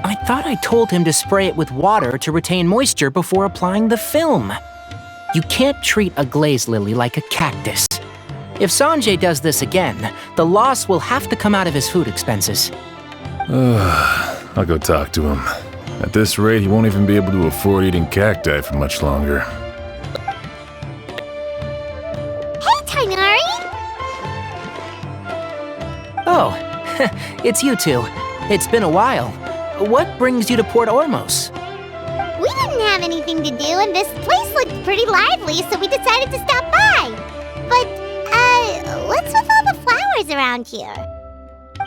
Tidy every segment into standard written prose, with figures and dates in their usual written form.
I thought I told him to spray it with water to retain moisture before applying the film. You can't treat a glaze lily like a cactus. If Sanjay does this again, the loss will have to come out of his food expenses. I'll go talk to him. At this rate, he won't even be able to afford eating cacti for much longer. Hey, Tainari! Oh, it's you two. It's been a while. What brings you to Port Ormos? We didn't have anything to do, and this place looked pretty lively, so we decided to stop by. But, what's with all the flowers around here?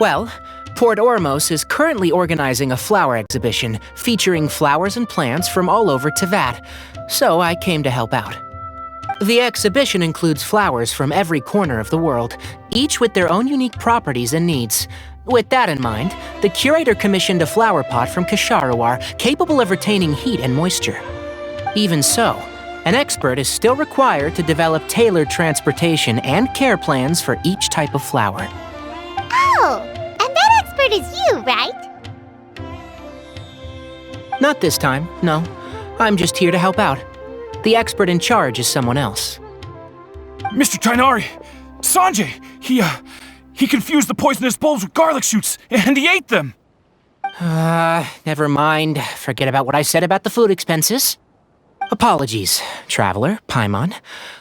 Well, Port Ormos is currently organizing a flower exhibition featuring flowers and plants from all over Teyvat, so I came to help out. The exhibition includes flowers from every corner of the world, each with their own unique properties and needs. With that in mind, the curator commissioned a flower pot from Ksharawar capable of retaining heat and moisture. Even so, an expert is still required to develop tailored transportation and care plans for each type of flower. Oh, and that expert is you, right? Not this time, no. I'm just here to help out. The expert in charge is someone else. Mr. Tainari! Sanjay! He confused the poisonous bulbs with garlic shoots, and he ate them! Never mind. Forget about what I said about the food expenses. Apologies, Traveler, Paimon.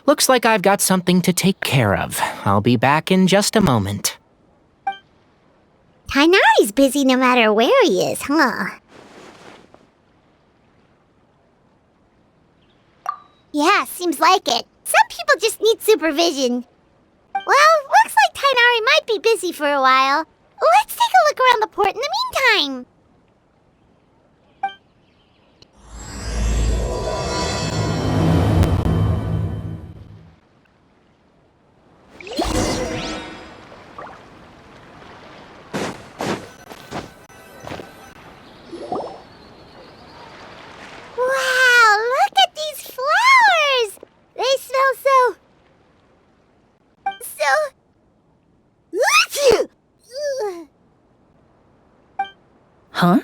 Looks like I've got something to take care of. I'll be back in just a moment. Tainari's busy no matter where he is, huh? Yeah, seems like it. Some people just need supervision. Well, looks like Tainari might be busy for a while. Let's take a look around the port in the meantime. Wow, look at these flowers! They smell so... Huh?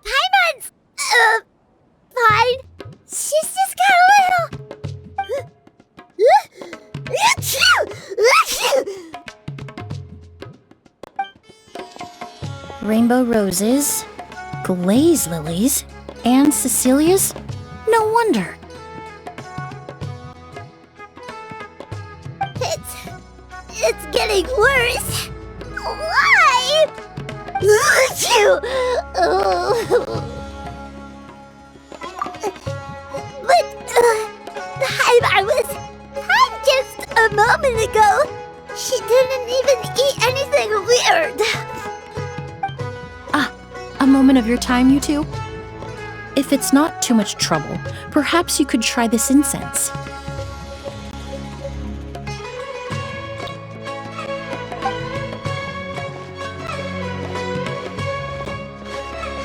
Paimon's... fine. She's just got a little... Rainbow roses, glaze lilies, and Cecilia's? No wonder. It's getting worse. Why? But I was just a moment ago. She didn't even eat anything weird. A moment of your time, you two? If it's not too much trouble, perhaps you could try this incense.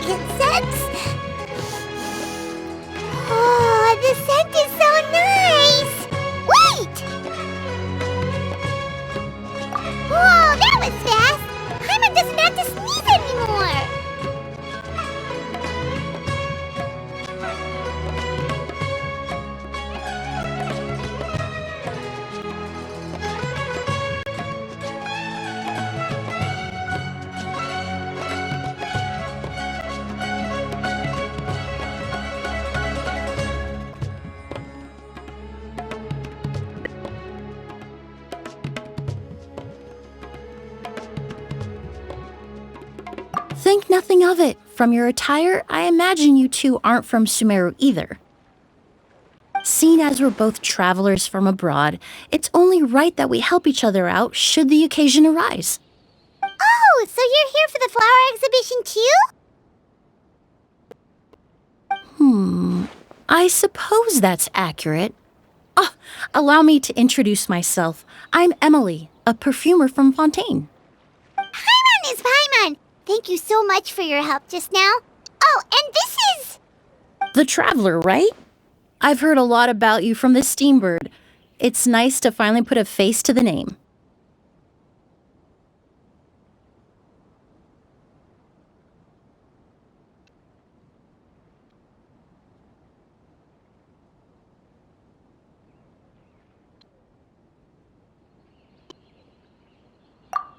Incense? Oh, the scent is so nice! Wait! Whoa, that was fast! Paimon doesn't have to sneeze anymore! Think nothing of it. From your attire, I imagine you two aren't from Sumeru either. Seeing as we're both travelers from abroad, it's only right that we help each other out should the occasion arise. Oh, so you're here for the flower exhibition too? I suppose that's accurate. Allow me to introduce myself. I'm Emilie, a perfumer from Fontaine. Paimon is Paimon! Thank you so much for your help just now. Oh, and this is... The Traveler, right? I've heard a lot about you from the Steambird. It's nice to finally put a face to the name.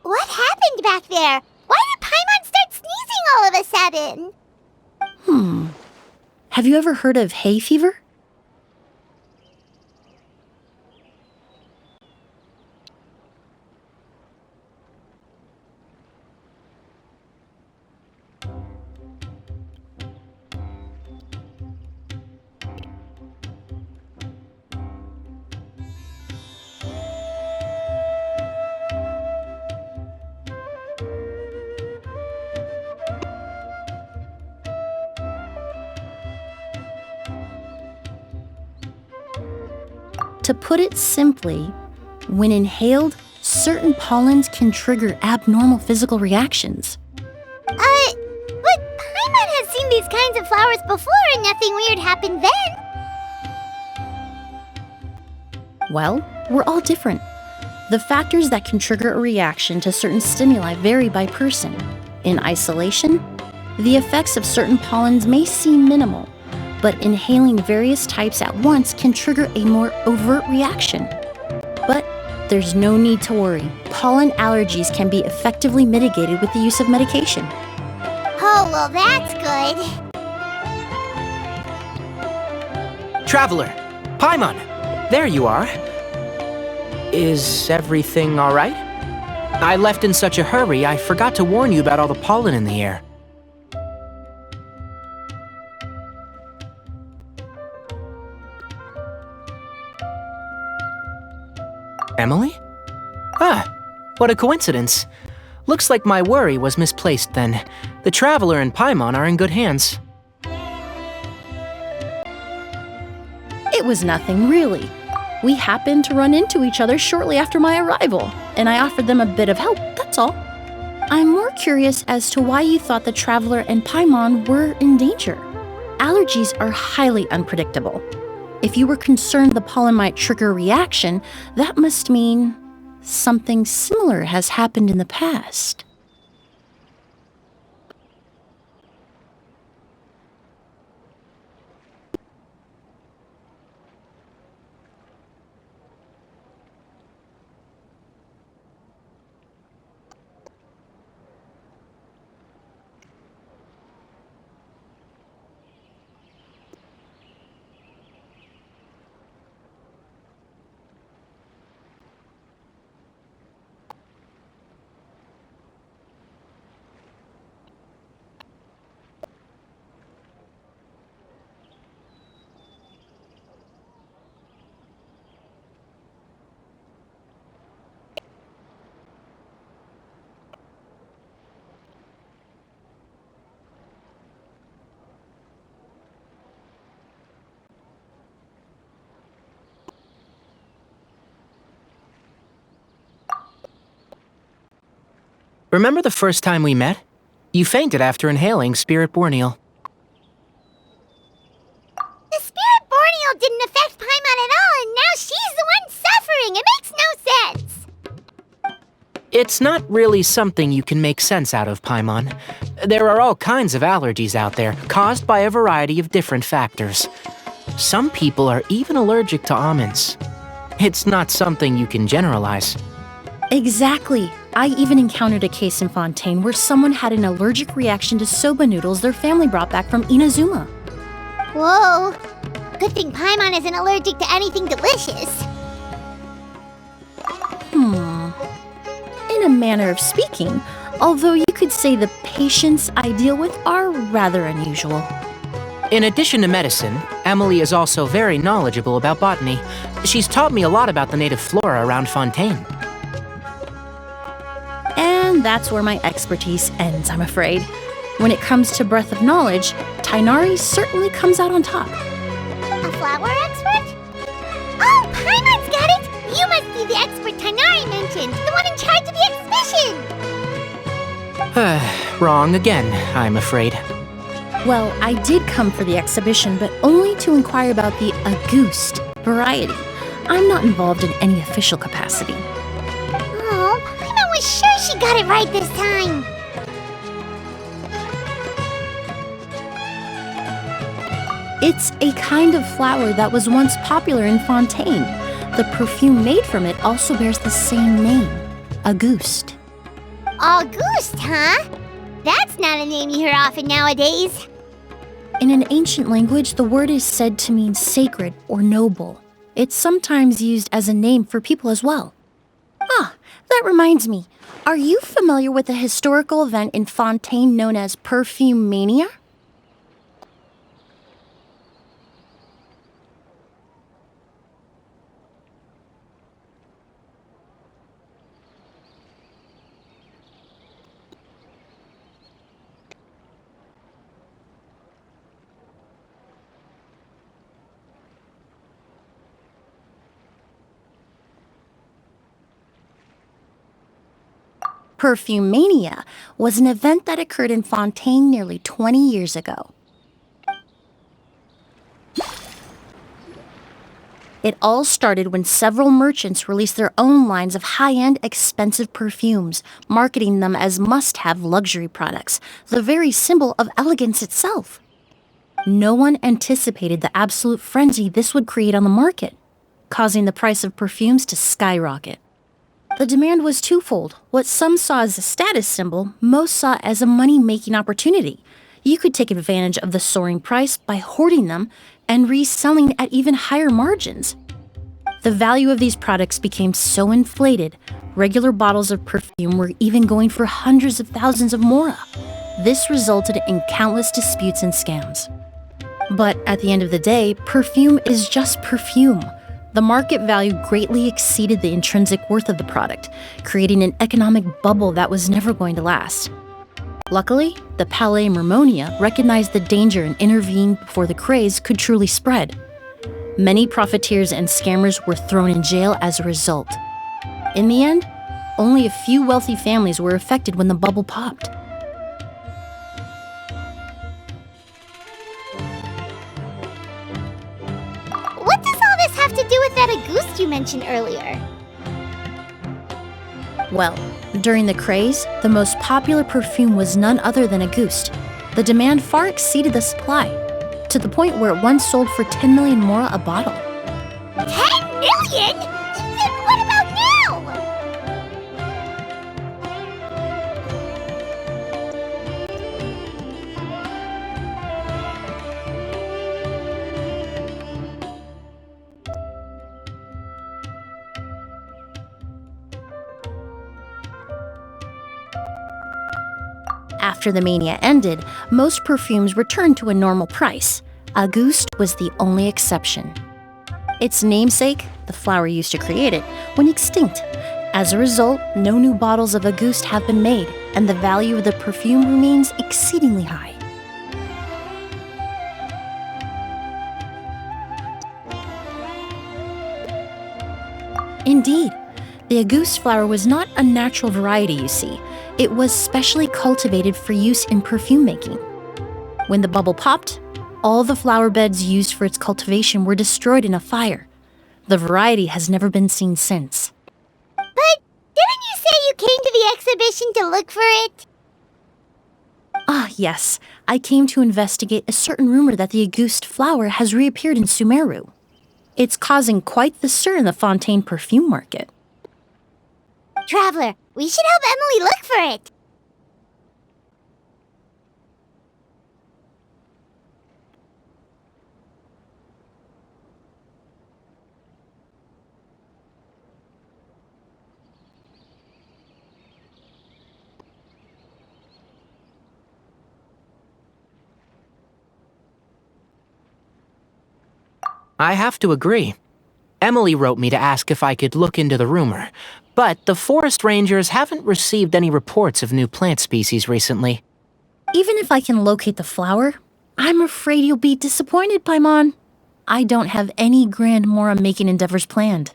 What happened back there? Why did Paimon start sneezing all of a sudden? Have you ever heard of hay fever? To put it simply, when inhaled, certain pollens can trigger abnormal physical reactions. But Paimon has seen these kinds of flowers before and nothing weird happened then. Well, we're all different. The factors that can trigger a reaction to certain stimuli vary by person. In isolation, the effects of certain pollens may seem minimal, but inhaling various types at once can trigger a more overt reaction. But there's no need to worry. Pollen allergies can be effectively mitigated with the use of medication. Oh, well, that's good. Traveler! Paimon! There you are. Is everything all right? I left in such a hurry, I forgot to warn you about all the pollen in the air. Emilie? Ah, what a coincidence. Looks like my worry was misplaced then. The Traveler and Paimon are in good hands. It was nothing, really. We happened to run into each other shortly after my arrival, and I offered them a bit of help, that's all. I'm more curious as to why you thought the Traveler and Paimon were in danger. Allergies are highly unpredictable. If you were concerned the pollen might trigger a reaction, that must mean something similar has happened in the past. Remember the first time we met? You fainted after inhaling Spirit Borneal. The Spirit Borneal didn't affect Paimon at all, and now she's the one suffering. It makes no sense. It's not really something you can make sense out of, Paimon. There are all kinds of allergies out there, caused by a variety of different factors. Some people are even allergic to almonds. It's not something you can generalize. Exactly. I even encountered a case in Fontaine where someone had an allergic reaction to soba noodles their family brought back from Inazuma. Whoa. Good thing Paimon isn't allergic to anything delicious. In a manner of speaking, although you could say the patients I deal with are rather unusual. In addition to medicine, Emilie is also very knowledgeable about botany. She's taught me a lot about the native flora around Fontaine. And that's where my expertise ends, I'm afraid. When it comes to breadth of knowledge, Tainari certainly comes out on top. A flower expert? Oh, Paimon's got it! You must be the expert Tainari mentioned, the one in charge of the exhibition! Wrong again, I'm afraid. Well, I did come for the exhibition, but only to inquire about the Auguste variety. I'm not involved in any official capacity. Oh, Paimon was sure she got it right this time. It's a kind of flower that was once popular in Fontaine. The perfume made from it also bears the same name, Auguste. Auguste, huh? That's not a name you hear often nowadays. In an ancient language, the word is said to mean sacred or noble. It's sometimes used as a name for people as well. Ah, that reminds me. Are you familiar with the historical event in Fontaine known as Perfume Mania? Perfume Mania was an event that occurred in Fontaine nearly 20 years ago. It all started when several merchants released their own lines of high-end, expensive perfumes, marketing them as must-have luxury products, the very symbol of elegance itself. No one anticipated the absolute frenzy this would create on the market, causing the price of perfumes to skyrocket. The demand was twofold. What some saw as a status symbol, most saw as a money-making opportunity. You could take advantage of the soaring price by hoarding them and reselling at even higher margins. The value of these products became so inflated, regular bottles of perfume were even going for hundreds of thousands of mora. This resulted in countless disputes and scams. But at the end of the day, perfume is just perfume. The market value greatly exceeded the intrinsic worth of the product, creating an economic bubble that was never going to last. Luckily, the Palais Mermonia recognized the danger and intervened before the craze could truly spread. Many profiteers and scammers were thrown in jail as a result. In the end, only a few wealthy families were affected when the bubble popped. What does all this have to do with that Auguste you mentioned earlier? Well, during the craze, the most popular perfume was none other than Auguste. The demand far exceeded the supply, to the point where it once sold for 10 million mora a bottle. 10 million? Then what about now? After the mania ended, most perfumes returned to a normal price. Auguste was the only exception. Its namesake, the flower used to create it, went extinct. As a result, no new bottles of Auguste have been made, and the value of the perfume remains exceedingly high. Indeed, the Auguste flower was not a natural variety, you see. It was specially cultivated for use in perfume making. When the bubble popped, all the flower beds used for its cultivation were destroyed in a fire. The variety has never been seen since. But didn't you say you came to the exhibition to look for it? Ah, yes. I came to investigate a certain rumor that the Auguste flower has reappeared in Sumeru. It's causing quite the stir in the Fontaine perfume market. Traveler, we should help Emilie look for it. I have to agree. Emilie wrote me to ask if I could look into the rumor, but the forest rangers haven't received any reports of new plant species recently. Even if I can locate the flower, I'm afraid you'll be disappointed, Paimon. I don't have any grand mora-making endeavors planned.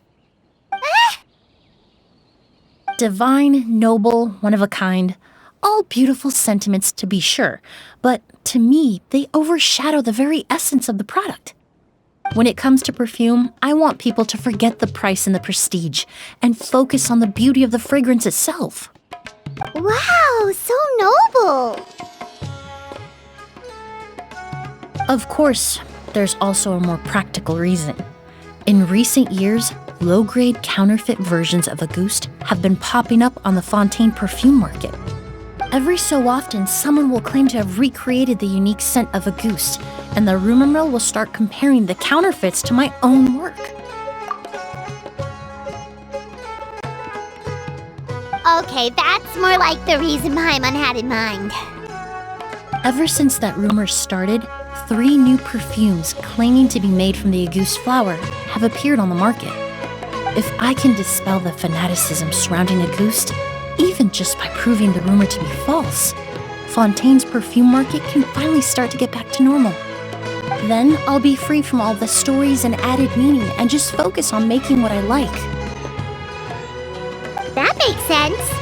Divine, noble, one of a kind, All beautiful sentiments to be sure, but to me, they overshadow the very essence of the product. When it comes to perfume, I want people to forget the price and the prestige and focus on the beauty of the fragrance itself. Wow, so noble! Of course, there's also a more practical reason. In recent years, low-grade counterfeit versions of Auguste have been popping up on the Fontaine perfume market. Every so often, someone will claim to have recreated the unique scent of Auguste, and the rumor mill will start comparing the counterfeits to my own work. Okay, that's more like the reason Paimon had in mind. Ever since that rumor started, 3 new perfumes claiming to be made from the Auguste flower have appeared on the market. If I can dispel the fanaticism surrounding Auguste, even just by proving the rumor to be false, Fontaine's perfume market can finally start to get back to normal. Then I'll be free from all the stories and added meaning and just focus on making what I like. That makes sense.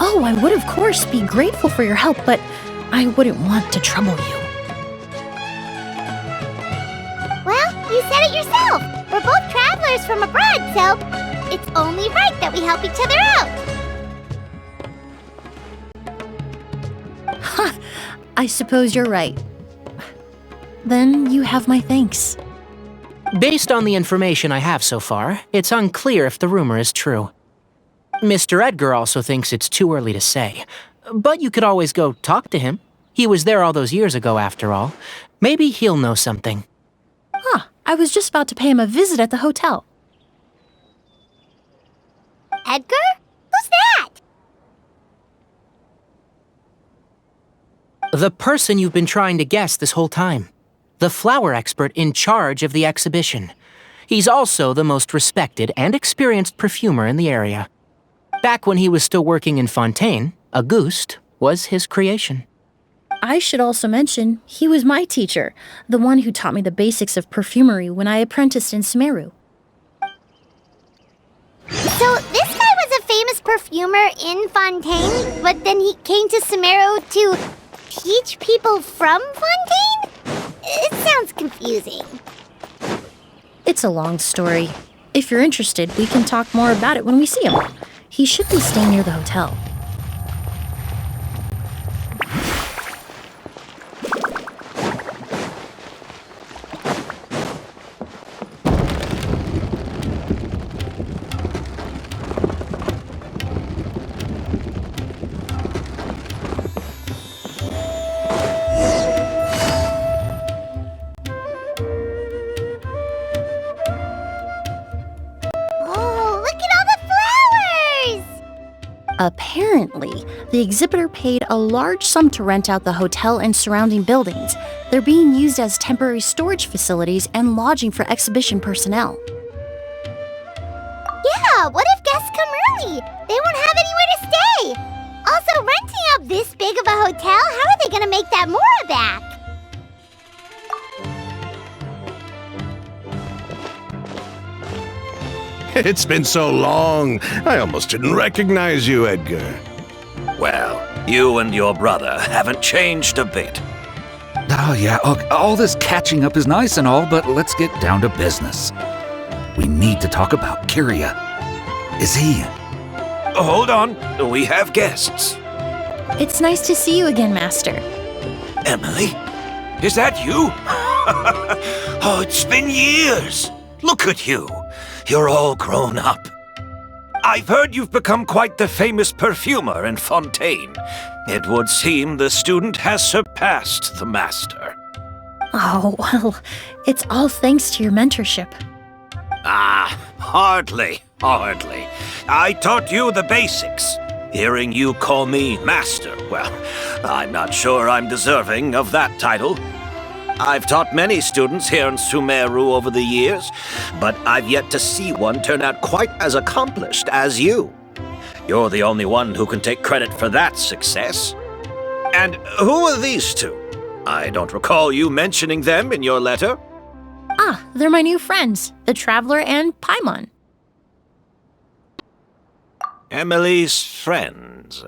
Oh, I would of course be grateful for your help, but I wouldn't want to trouble you. Well, you said it yourself. We're both travelers from abroad, so it's only right that we help each other out. Ha! I suppose you're right. Then you have my thanks. Based on the information I have so far, it's unclear if the rumor is true. Mr. Edgar also thinks it's too early to say, but you could always go talk to him. He was there all those years ago, after all. Maybe he'll know something. I was just about to pay him a visit at the hotel. Edgar? Who's that? The person you've been trying to guess this whole time. The flower expert in charge of the exhibition. He's also the most respected and experienced perfumer in the area. Back when he was still working in Fontaine, Auguste was his creation. I should also mention, he was my teacher, the one who taught me the basics of perfumery when I apprenticed in Sumeru. So this guy was a famous perfumer in Fontaine, but then he came to Sumeru to teach people from Fontaine? It sounds confusing. It's a long story. If you're interested, we can talk more about it when we see him. He should be staying near the hotel. Apparently, the exhibitor paid a large sum to rent out the hotel and surrounding buildings. They're being used as temporary storage facilities and lodging for exhibition personnel. Yeah, what if guests come early? They won't have anywhere to stay. Also, renting out this big of a hotel, how are they gonna make that Mora back? It's been so long, I almost didn't recognize you, Edgar. Well, you and your brother haven't changed a bit. Oh yeah, all this catching up is nice and all, but let's get down to business. We need to talk about Kyria. Is he? Hold on, we have guests. It's nice to see you again, Master. Emilie? Is that you? Oh, it's been years. Look at you. You're all grown up. I've heard you've become quite the famous perfumer in Fontaine. It would seem the student has surpassed the master. Oh, well, it's all thanks to your mentorship. Ah, hardly. I taught you the basics. Hearing you call me master, well, I'm not sure I'm deserving of that title. I've taught many students here in Sumeru over the years, but I've yet to see one turn out quite as accomplished as you. You're the only one who can take credit for that success. And who are these two? I don't recall you mentioning them in your letter. They're my new friends, the Traveler and Paimon. Emilie's friends.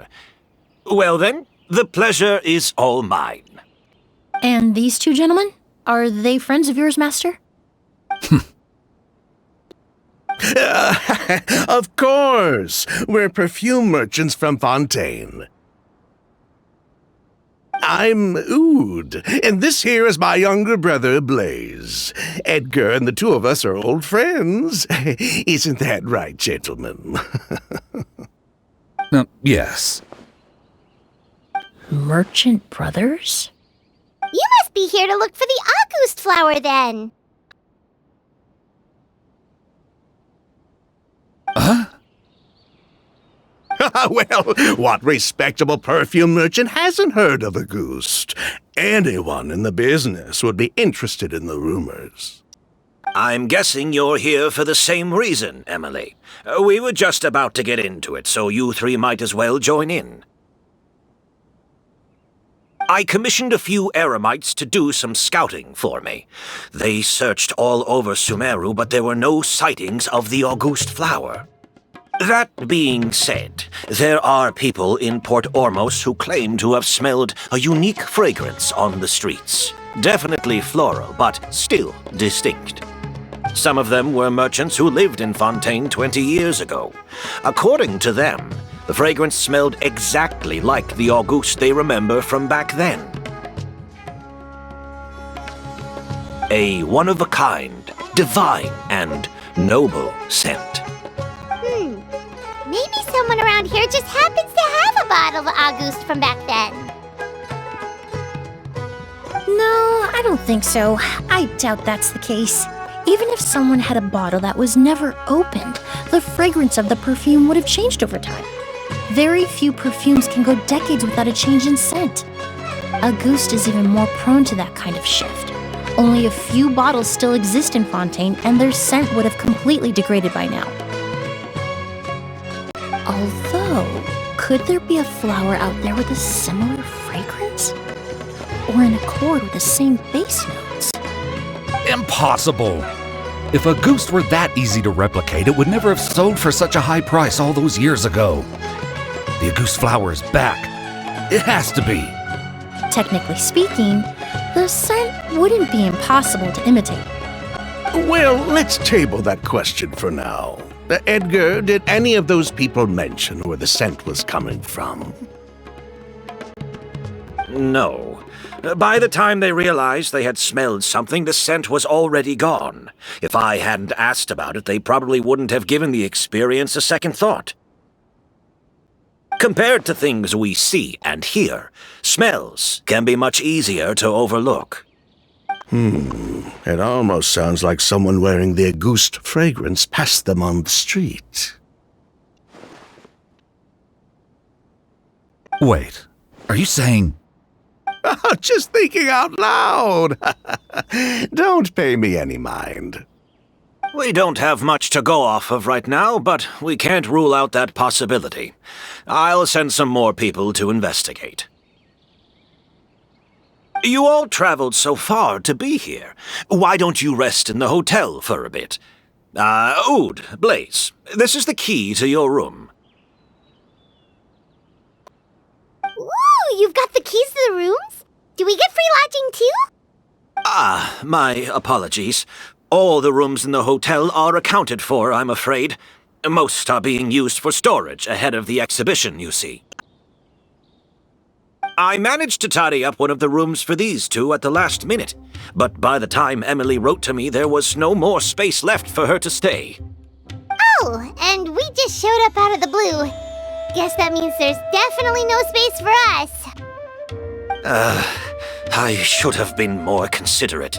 Well then, the pleasure is all mine. And these two gentlemen? Are they friends of yours, Master? Of course! We're perfume merchants from Fontaine. I'm Oud, and this here is my younger brother, Blaze. Edgar and the two of us are old friends. Isn't that right, gentlemen? Yes. Merchant brothers? You must be here to look for the August flower, then. Huh? Well, what respectable perfume merchant hasn't heard of Auguste? Anyone in the business would be interested in the rumors. I'm guessing you're here for the same reason, Emilie. We were just about to get into it, so you three might as well join in. I commissioned a few eremites to do some scouting for me. They searched all over Sumeru, but there were no sightings of the Auguste flower. That being said, there are people in Port Ormos who claim to have smelled a unique fragrance on the streets. Definitely floral, but still distinct. Some of them were merchants who lived in Fontaine 20 years ago. According to them, the fragrance smelled exactly like the Auguste they remember from back then. A one-of-a-kind, divine, and noble scent. Maybe someone around here just happens to have a bottle of Auguste from back then. No, I don't think so. I doubt that's the case. Even if someone had a bottle that was never opened, the fragrance of the perfume would have changed over time. Very few perfumes can go decades without a change in scent. Auguste is even more prone to that kind of shift. Only a few bottles still exist in Fontaine, and their scent would have completely degraded by now. Although, could there be a flower out there with a similar fragrance? Or in accord with the same base notes? Impossible! If Auguste were that easy to replicate, it would never have sold for such a high price all those years ago. The Auguste flower is back. It has to be. Technically speaking, the scent wouldn't be impossible to imitate. Well, let's table that question for now. Edgar, did any of those people mention where the scent was coming from? No. By the time they realized they had smelled something, the scent was already gone. If I hadn't asked about it, they probably wouldn't have given the experience a second thought. Compared to things we see and hear, smells can be much easier to overlook. It almost sounds like someone wearing the Auguste fragrance passed them on the street. Wait, are you saying... Just thinking out loud. Don't pay me any mind. We don't have much to go off of right now, but we can't rule out that possibility. I'll send some more people to investigate. You all traveled so far to be here. Why don't you rest in the hotel for a bit? Oud, Blaze, this is the key to your room. Ooh, you've got the keys to the rooms? Do we get free lodging too? My apologies. All the rooms in the hotel are accounted for, I'm afraid. Most are being used for storage ahead of the exhibition, you see. I managed to tidy up one of the rooms for these two at the last minute, but by the time Emilie wrote to me, there was no more space left for her to stay. Oh, and we just showed up out of the blue. Guess that means there's definitely no space for us. I should have been more considerate.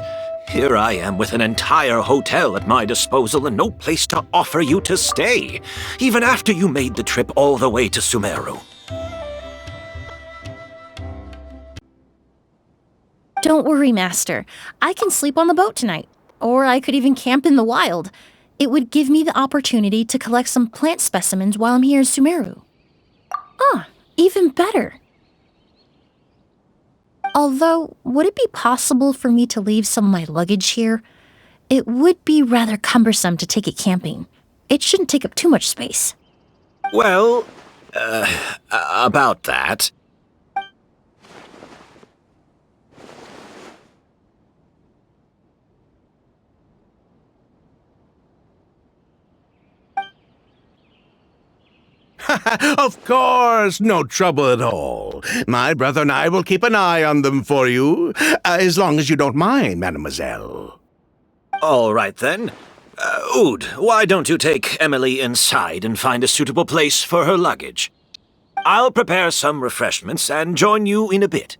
Here I am with an entire hotel at my disposal and no place to offer you to stay, even after you made the trip all the way to Sumeru. Don't worry, Master. I can sleep on the boat tonight. Or I could even camp in the wild. It would give me the opportunity to collect some plant specimens while I'm here in Sumeru. Even better. Although, would it be possible for me to leave some of my luggage here? It would be rather cumbersome to take it camping. It shouldn't take up too much space. Well, about that. Of course, no trouble at all. My brother and I will keep an eye on them for you, as long as you don't mind, mademoiselle. All right, then. Oud, why don't you take Emilie inside and find a suitable place for her luggage? I'll prepare some refreshments and join you in a bit.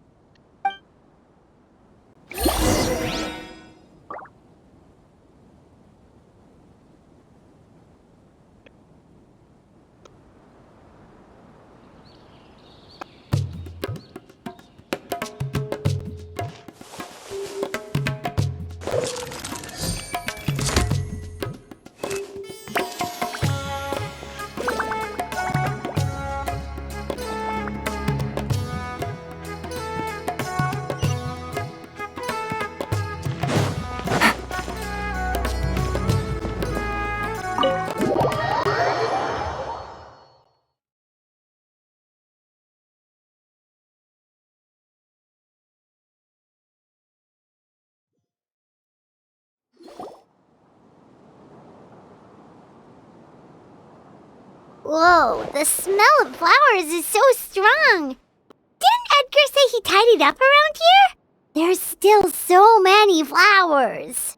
Whoa, the smell of flowers is so strong. Didn't Edgar say he tidied up around here? There's still so many flowers.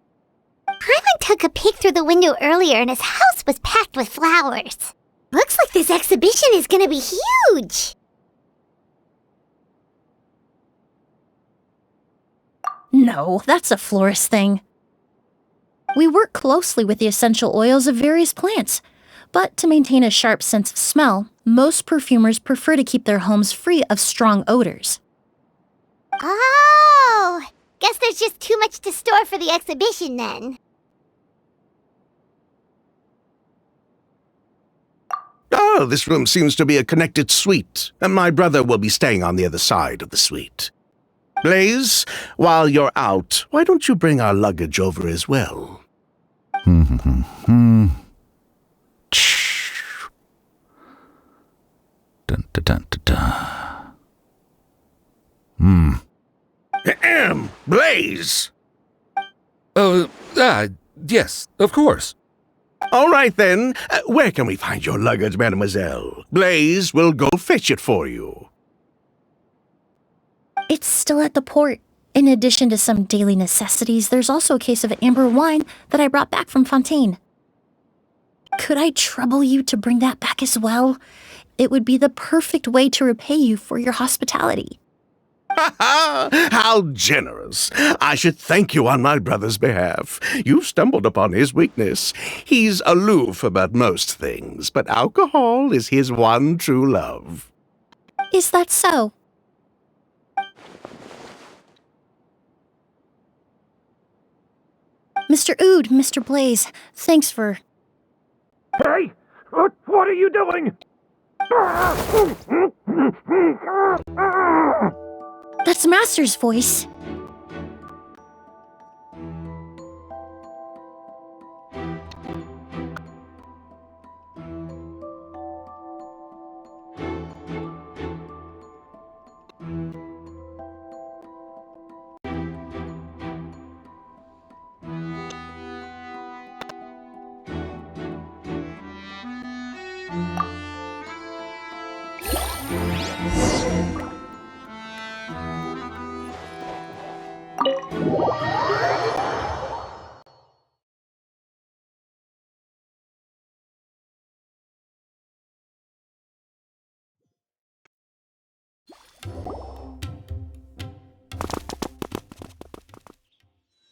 Hyman took a peek through the window earlier and his house was packed with flowers. Looks like this exhibition is gonna be huge. No, that's a florist thing. We work closely with the essential oils of various plants, but to maintain a sharp sense of smell, most perfumers prefer to keep their homes free of strong odors. Oh, guess there's just too much to store for the exhibition then. Oh, this room seems to be a connected suite, and my brother will be staying on the other side of the suite. Blaze, while you're out, why don't you bring our luggage over as well? Dun, dun, dun, dun, dun. Ahem, Blaze! Yes, of course. All right, then. Where can we find your luggage, mademoiselle? Blaze will go fetch it for you. It's still at the port. In addition to some daily necessities, there's also a case of amber wine that I brought back from Fontaine. Could I trouble you to bring that back as well? It would be the perfect way to repay you for your hospitality. Ha ha! How generous! I should thank you on my brother's behalf. You stumbled upon his weakness. He's aloof about most things, but alcohol is his one true love. Is that so? Mr. Oud, Mr. Blaze, thanks for... Hey! What are you doing? That's Master's voice.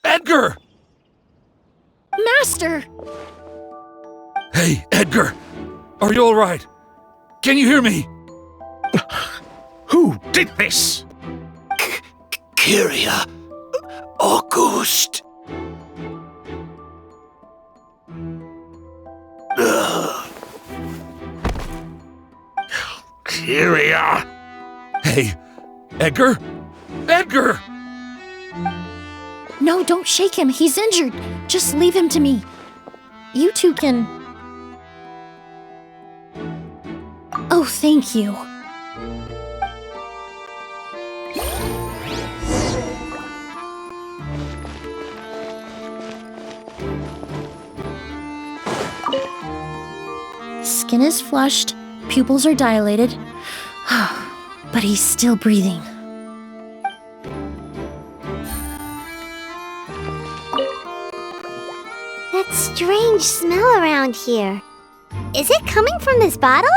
Edgar! Master! Hey, Edgar! Are you all right? Can you hear me? Who did this? Kyria. Auguste. Kyria! Hey, Edgar? Edgar! No, don't shake him. He's injured. Just leave him to me. You two can... thank you. Skin is flushed, pupils are dilated, but he's still breathing. That strange smell around here. Is it coming from this bottle?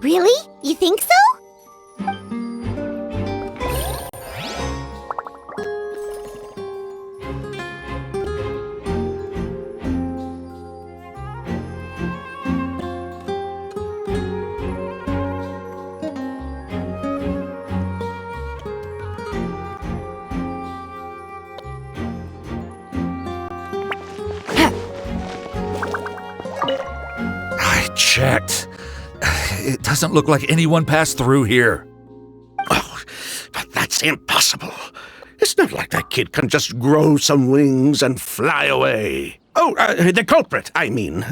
Really? You think so? I checked. It doesn't look like anyone passed through here. Oh, but that's impossible. It's not like that kid can just grow some wings and fly away. Oh, the culprit, I mean.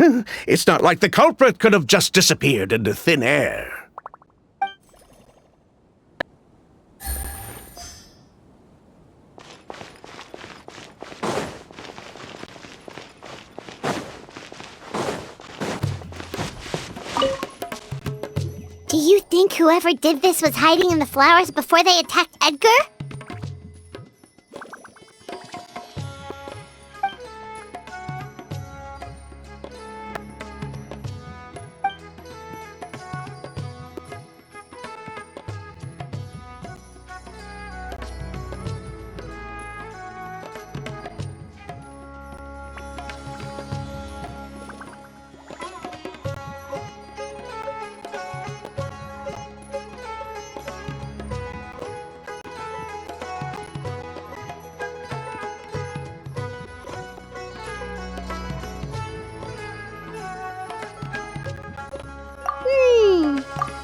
It's not like the culprit could have just disappeared into thin air. Do you think whoever did this was hiding in the flowers before they attacked Edgar?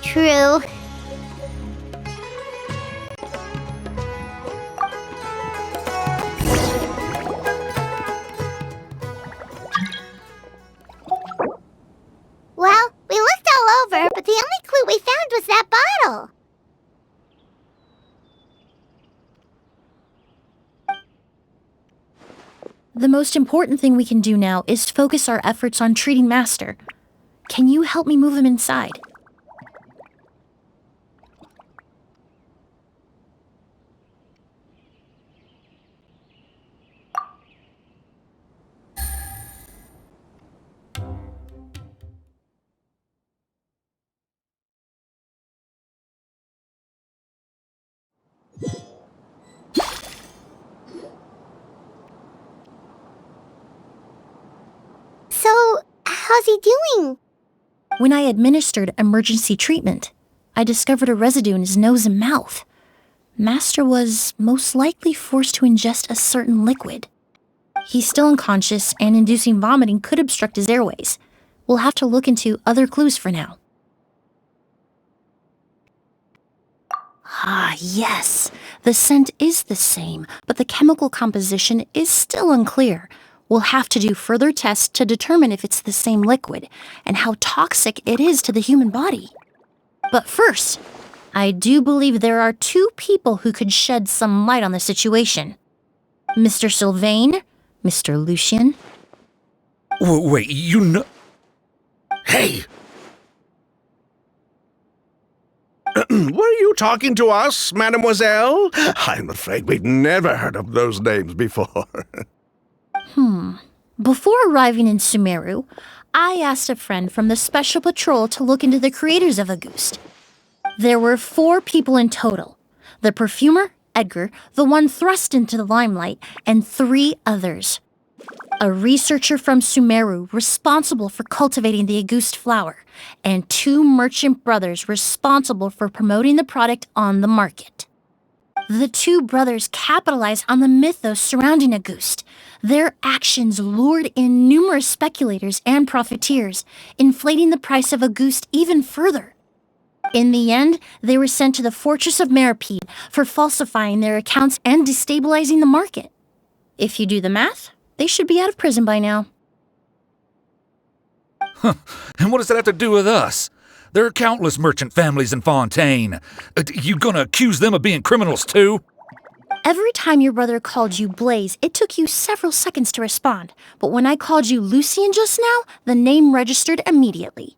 True. Well, we looked all over, but the only clue we found was that bottle. The most important thing we can do now is focus our efforts on treating Master. Can you help me move him inside? So, how's he doing? When I administered emergency treatment, I discovered a residue in his nose and mouth. Master was most likely forced to ingest a certain liquid. He's still unconscious, and inducing vomiting could obstruct his airways. We'll have to look into other clues for now. Ah, yes. The scent is the same, but the chemical composition is still unclear. We'll have to do further tests to determine if it's the same liquid and how toxic it is to the human body. But first, I do believe there are two people who could shed some light on the situation. Mr. Sylvain, Mr. Lucien. Wait, you know... Hey! Were you talking to us, mademoiselle? I'm afraid we've never heard of those names before. Before arriving in Sumeru, I asked a friend from the Special Patrol to look into the creators of Auguste. There were 4 people in total. The perfumer, Edgar, the one thrust into the limelight, and 3 others. A researcher from Sumeru responsible for cultivating the Auguste flower, and 2 merchant brothers responsible for promoting the product on the market. The 2 brothers capitalized on the mythos surrounding Auguste. Their actions lured in numerous speculators and profiteers, inflating the price of Auguste even further. In the end, they were sent to the fortress of Meripede for falsifying their accounts and destabilizing the market. If you do the math, they should be out of prison by now. And what does that have to do with us? There are countless merchant families in Fontaine. You gonna accuse them of being criminals too? Every time your brother called you Blaze, it took you several seconds to respond. But when I called you Lucien just now, the name registered immediately.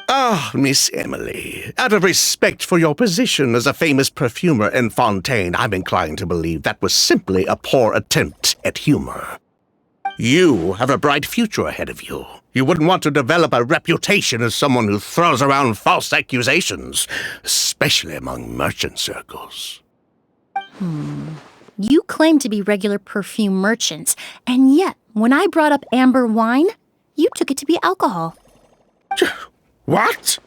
Ah, Miss Emilie, out of respect for your position as a famous perfumer in Fontaine, I'm inclined to believe that was simply a poor attempt at humor. You have a bright future ahead of you. You wouldn't want to develop a reputation as someone who throws around false accusations, especially among merchant circles. You claim to be regular perfume merchants, and yet, when I brought up amber wine, you took it to be alcohol. What?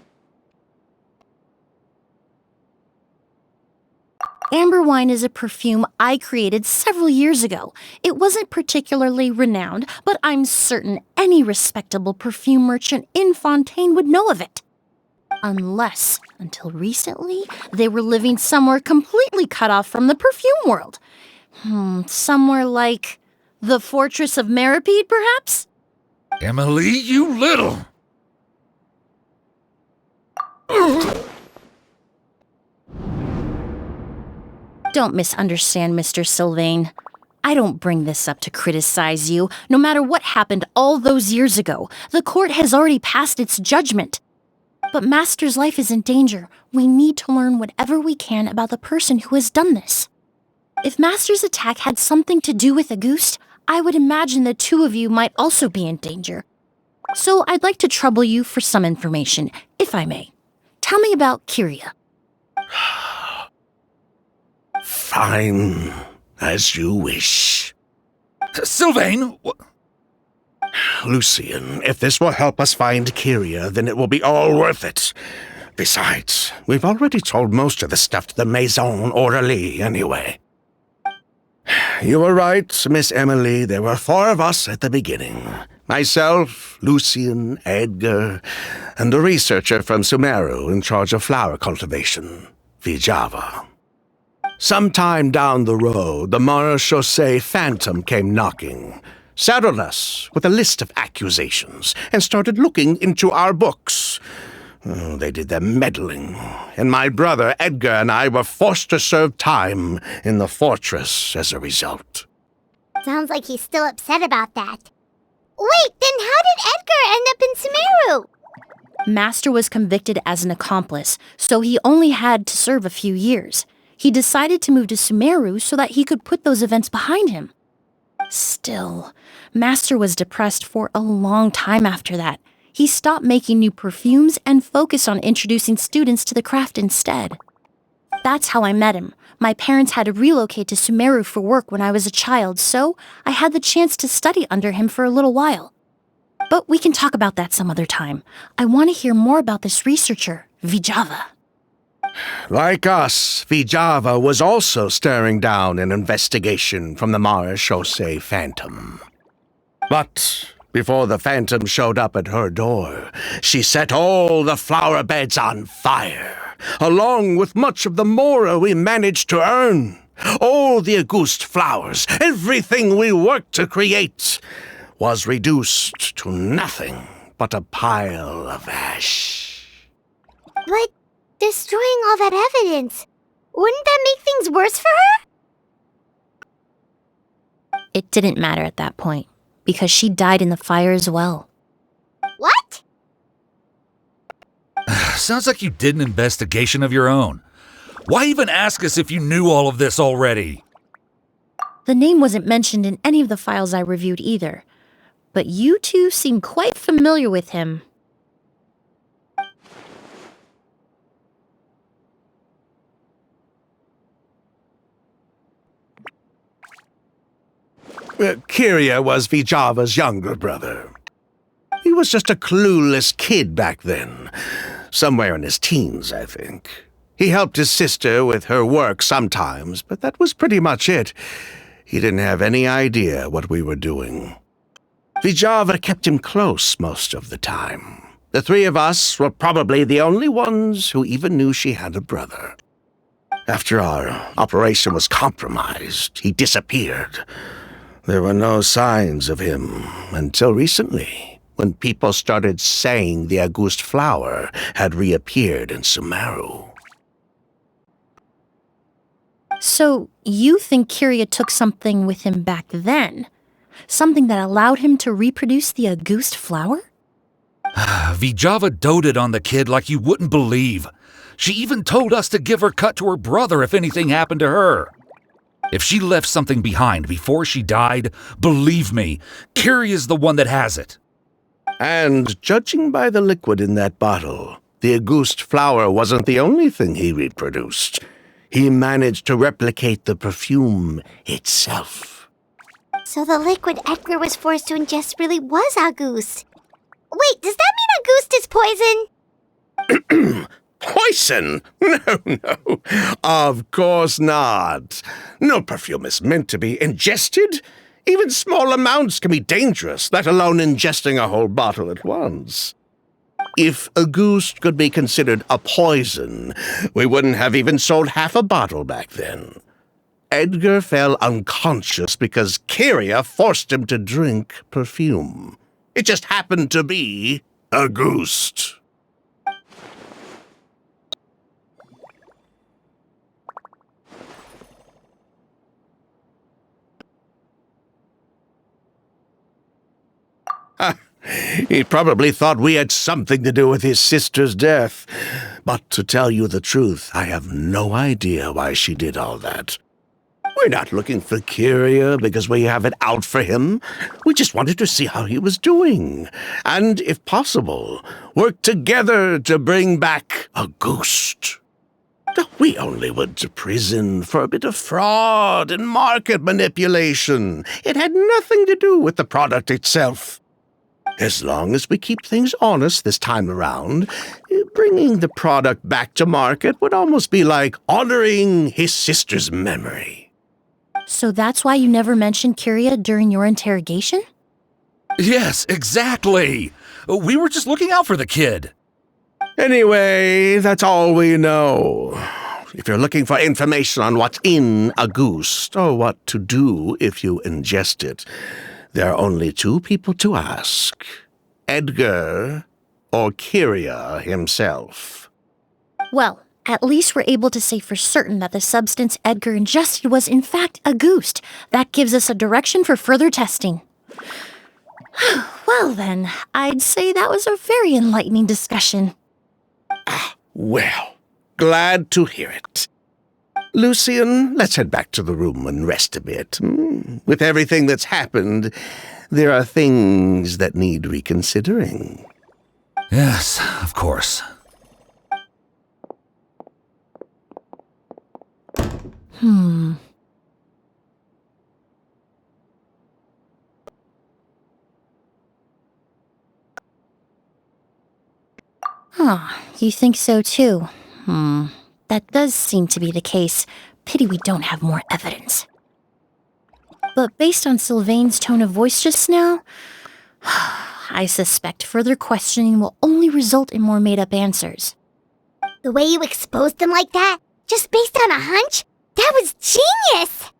Amber wine is a perfume I created several years ago. It wasn't particularly renowned, but I'm certain any respectable perfume merchant in Fontaine would know of it. Unless, until recently, they were living somewhere completely cut off from the perfume world. Somewhere like the fortress of Meripede, perhaps? Emilie, you little... Don't misunderstand, Mr. Sylvain. I don't bring this up to criticize you. No matter what happened all those years ago, the court has already passed its judgment. But Master's life is in danger. We need to learn whatever we can about the person who has done this. If Master's attack had something to do with Auguste, I would imagine the 2 of you might also be in danger. So I'd like to trouble you for some information, if I may. Tell me about Kyria. Fine, as you wish. Sylvain! Lucien, if this will help us find Kyria, then it will be all worth it. Besides, we've already told most of the stuff to the Maison Orderly anyway. You were right, Miss Emilie. There were 4 of us at the beginning. Myself, Lucien, Edgar, and a researcher from Sumeru in charge of flower cultivation, Vietsub. Sometime down the road, the Marechaussee Phantom came knocking, saddled us with a list of accusations, and started looking into our books. They did their meddling, and my brother Edgar and I were forced to serve time in the fortress as a result. Sounds like he's still upset about that. Wait, then how did Edgar end up in Sumeru? Master was convicted as an accomplice, so he only had to serve a few years. He decided to move to Sumeru so that he could put those events behind him. Still, Master was depressed for a long time after that. He stopped making new perfumes and focused on introducing students to the craft instead. That's how I met him. My parents had to relocate to Sumeru for work when I was a child, so I had the chance to study under him for a little while. But we can talk about that some other time. I want to hear more about this researcher, Vietsub. Like us, Vietsub was also staring down an investigation from the Marechaussee Phantom. But before the Phantom showed up at her door, she set all the flower beds on fire, along with much of the mora we managed to earn. All the Auguste flowers, everything we worked to create, was reduced to nothing but a pile of ash. But destroying all that evidence, wouldn't that make things worse for her? It didn't matter at that point, because she died in the fire as well. What? Sounds like you did an investigation of your own. Why even ask us if you knew all of this already? The name wasn't mentioned in any of the files I reviewed either, but you 2 seem quite familiar with him. Kyria was Vietsub's younger brother. He was just a clueless kid back then. Somewhere in his teens, I think. He helped his sister with her work sometimes, but that was pretty much it. He didn't have any idea what we were doing. Vietsub kept him close most of the time. The three of us were probably the only ones who even knew she had a brother. After our operation was compromised, he disappeared. There were no signs of him until recently, when people started saying the August flower had reappeared in Sumeru. So, you think Kyria took something with him back then? Something that allowed him to reproduce the August flower? Vietsub doted on the kid like you wouldn't believe. She even told us to give her cut to her brother if anything happened to her. If she left something behind before she died, believe me, Kyria's the one that has it. And judging by the liquid in that bottle, the August flower wasn't the only thing he reproduced. He managed to replicate the perfume itself. So the liquid Edgar was forced to ingest really was August. Wait, does that mean August is poison? Poison? No. Of course not. No perfume is meant to be ingested. Even small amounts can be dangerous, let alone ingesting a whole bottle at once. If August could be considered a poison, we wouldn't have even sold half a bottle back then. Edgar fell unconscious because Kyria forced him to drink perfume. It just happened to be August. He probably thought we had something to do with his sister's death. But to tell you the truth, I have no idea why she did all that. We're not looking for Kyria because we have it out for him. We just wanted to see how he was doing. And, if possible, work together to bring back August. We only went to prison for a bit of fraud and market manipulation. It had nothing to do with the product itself. As long as we keep things honest this time around, bringing the product back to market would almost be like honoring his sister's memory. So that's why you never mentioned Kyria during your interrogation? Yes, exactly. We were just looking out for the kid. Anyway, that's all we know. If you're looking for information on what's in August, or what to do if you ingest it, there are only two people to ask. Edgar or Kyria himself. Well, at least we're able to say for certain that the substance Edgar ingested was in fact August. That gives us a direction for further testing. Well then, I'd say that was a very enlightening discussion. Well, glad to hear it. Lucian, let's head back to the room and rest a bit. With everything that's happened, there are things that need reconsidering. Yes, of course. You think so too? That does seem to be the case. Pity we don't have more evidence. But based on Sylvain's tone of voice just now, I suspect further questioning will only result in more made-up answers. The way you exposed them like that, just based on a hunch, that was genius!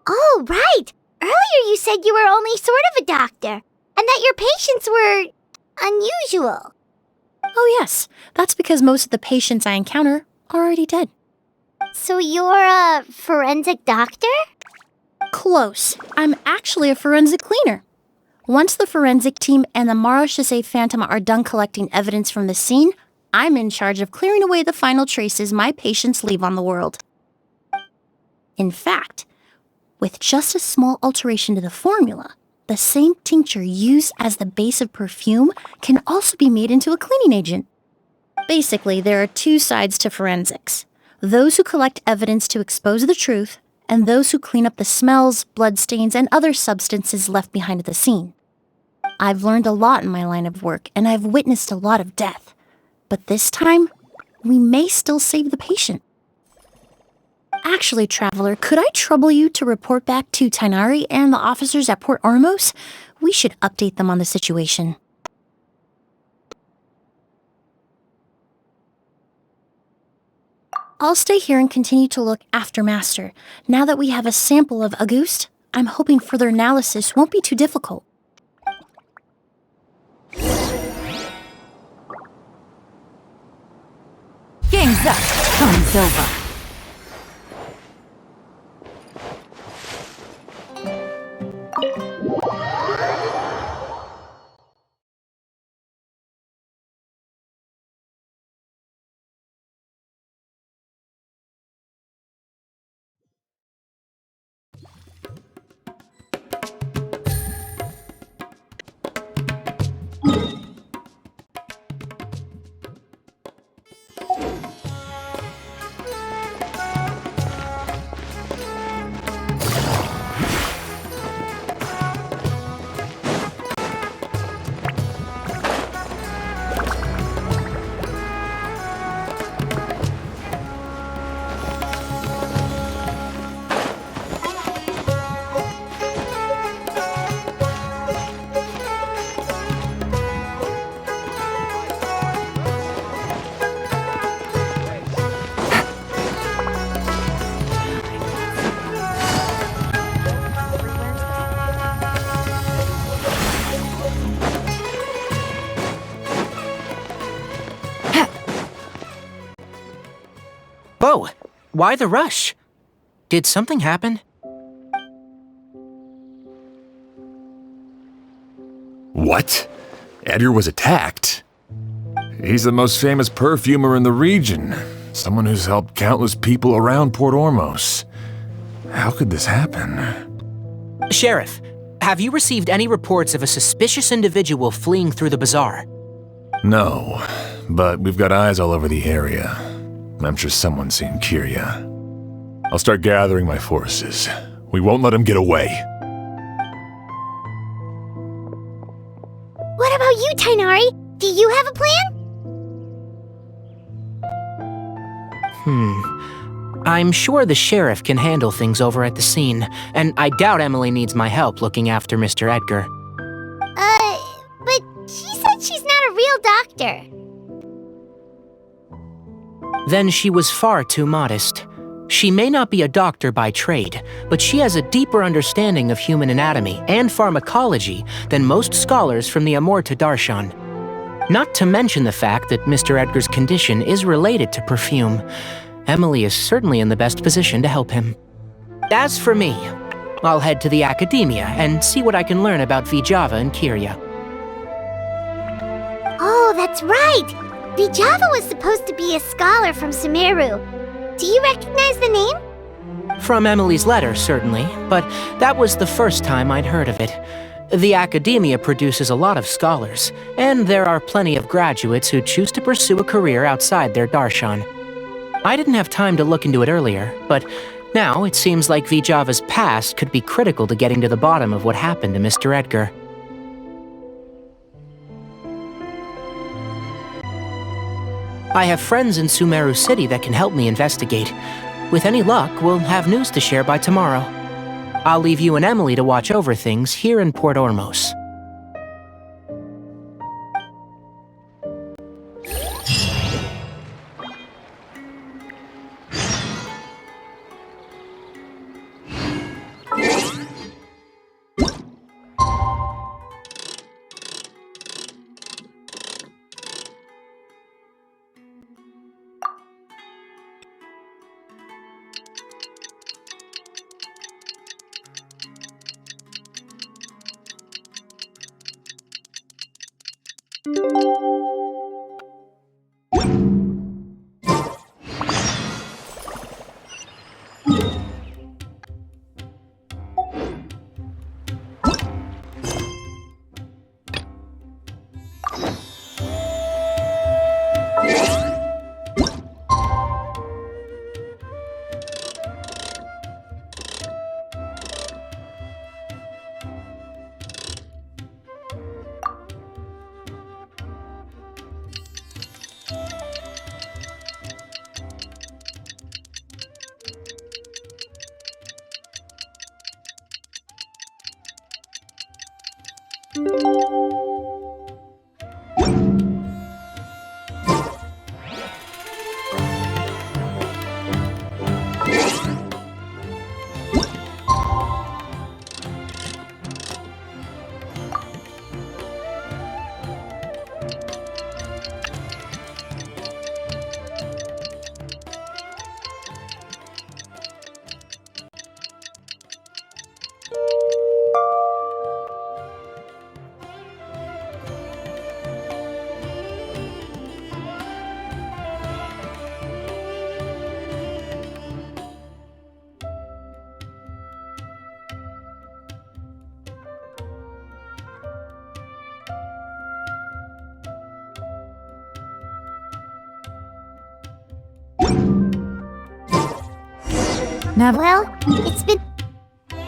Oh, right! Earlier you said you were only sort of a doctor, and that your patients were unusual. Oh yes, that's because most of the patients I encounter are already dead. So you're a forensic doctor? Close. I'm actually a forensic cleaner. Once the forensic team and the Marechaussee Phantom are done collecting evidence from the scene, I'm in charge of clearing away the final traces my patients leave on the world. In fact, with just a small alteration to the formula, the same tincture used as the base of perfume can also be made into a cleaning agent. Basically, there are two sides to forensics. Those who collect evidence to expose the truth, and those who clean up the smells, bloodstains, and other substances left behind at the scene. I've learned a lot in my line of work, and I've witnessed a lot of death. But this time, we may still save the patient. Actually, Traveler, could I trouble you to report back to Tainari and the officers at Port Ormos? We should update them on the situation. I'll stay here and continue to look after Master. Now that we have a sample of Auguste, I'm hoping further analysis won't be too difficult. Game's up. Fun's over. Oh, why the rush? Did something happen? What? Edgar was attacked? He's the most famous perfumer in the region. Someone who's helped countless people around Port Ormos. How could this happen? Sheriff, have you received any reports of a suspicious individual fleeing through the bazaar? No, but we've got eyes all over the area. I'm sure someone's seen Kirya. I'll start gathering my forces. We won't let him get away. What about you, Tainari? Do you have a plan? I'm sure the sheriff can handle things over at the scene, and I doubt Emilie needs my help looking after Mr. Edgar. But she said she's not a real doctor. Then she was far too modest. She may not be a doctor by trade, but she has a deeper understanding of human anatomy and pharmacology than most scholars from the Amurta Darshan. Not to mention the fact that Mr. Edgar's condition is related to perfume. Emilie is certainly in the best position to help him. As for me, I'll head to the academia and see what I can learn about Vietsub and Kirya. Oh, that's right! Vietsub was supposed to be a scholar from Sumeru. Do you recognize the name? From Emilie's letter, certainly, but that was the first time I'd heard of it. The academia produces a lot of scholars, and there are plenty of graduates who choose to pursue a career outside their darshan. I didn't have time to look into it earlier, but now it seems like Vietsub's past could be critical to getting to the bottom of what happened to Mr. Edgar. I have friends in Sumeru City that can help me investigate. With any luck, we'll have news to share by tomorrow. I'll leave you and Emilie to watch over things here in Port Ormos. Well, it's been... Easier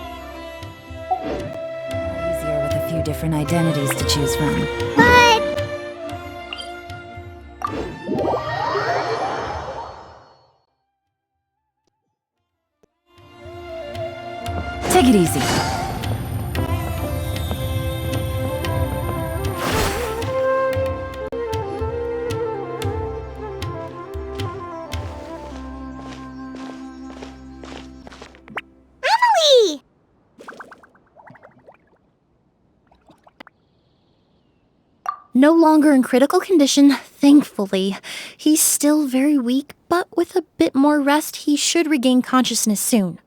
with a few different identities to choose from. But... Take it easy. Emilie! No longer in critical condition, thankfully. He's still very weak, but with a bit more rest, he should regain consciousness soon.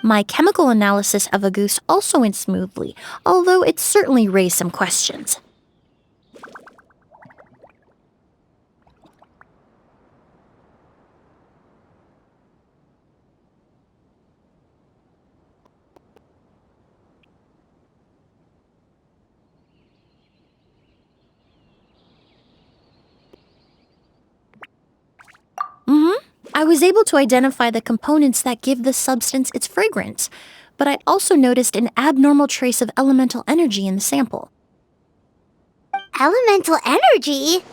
My chemical analysis of Auguste also went smoothly, although it certainly raised some questions. I was able to identify the components that give the substance its fragrance, but I also noticed an abnormal trace of elemental energy in the sample. Elemental energy?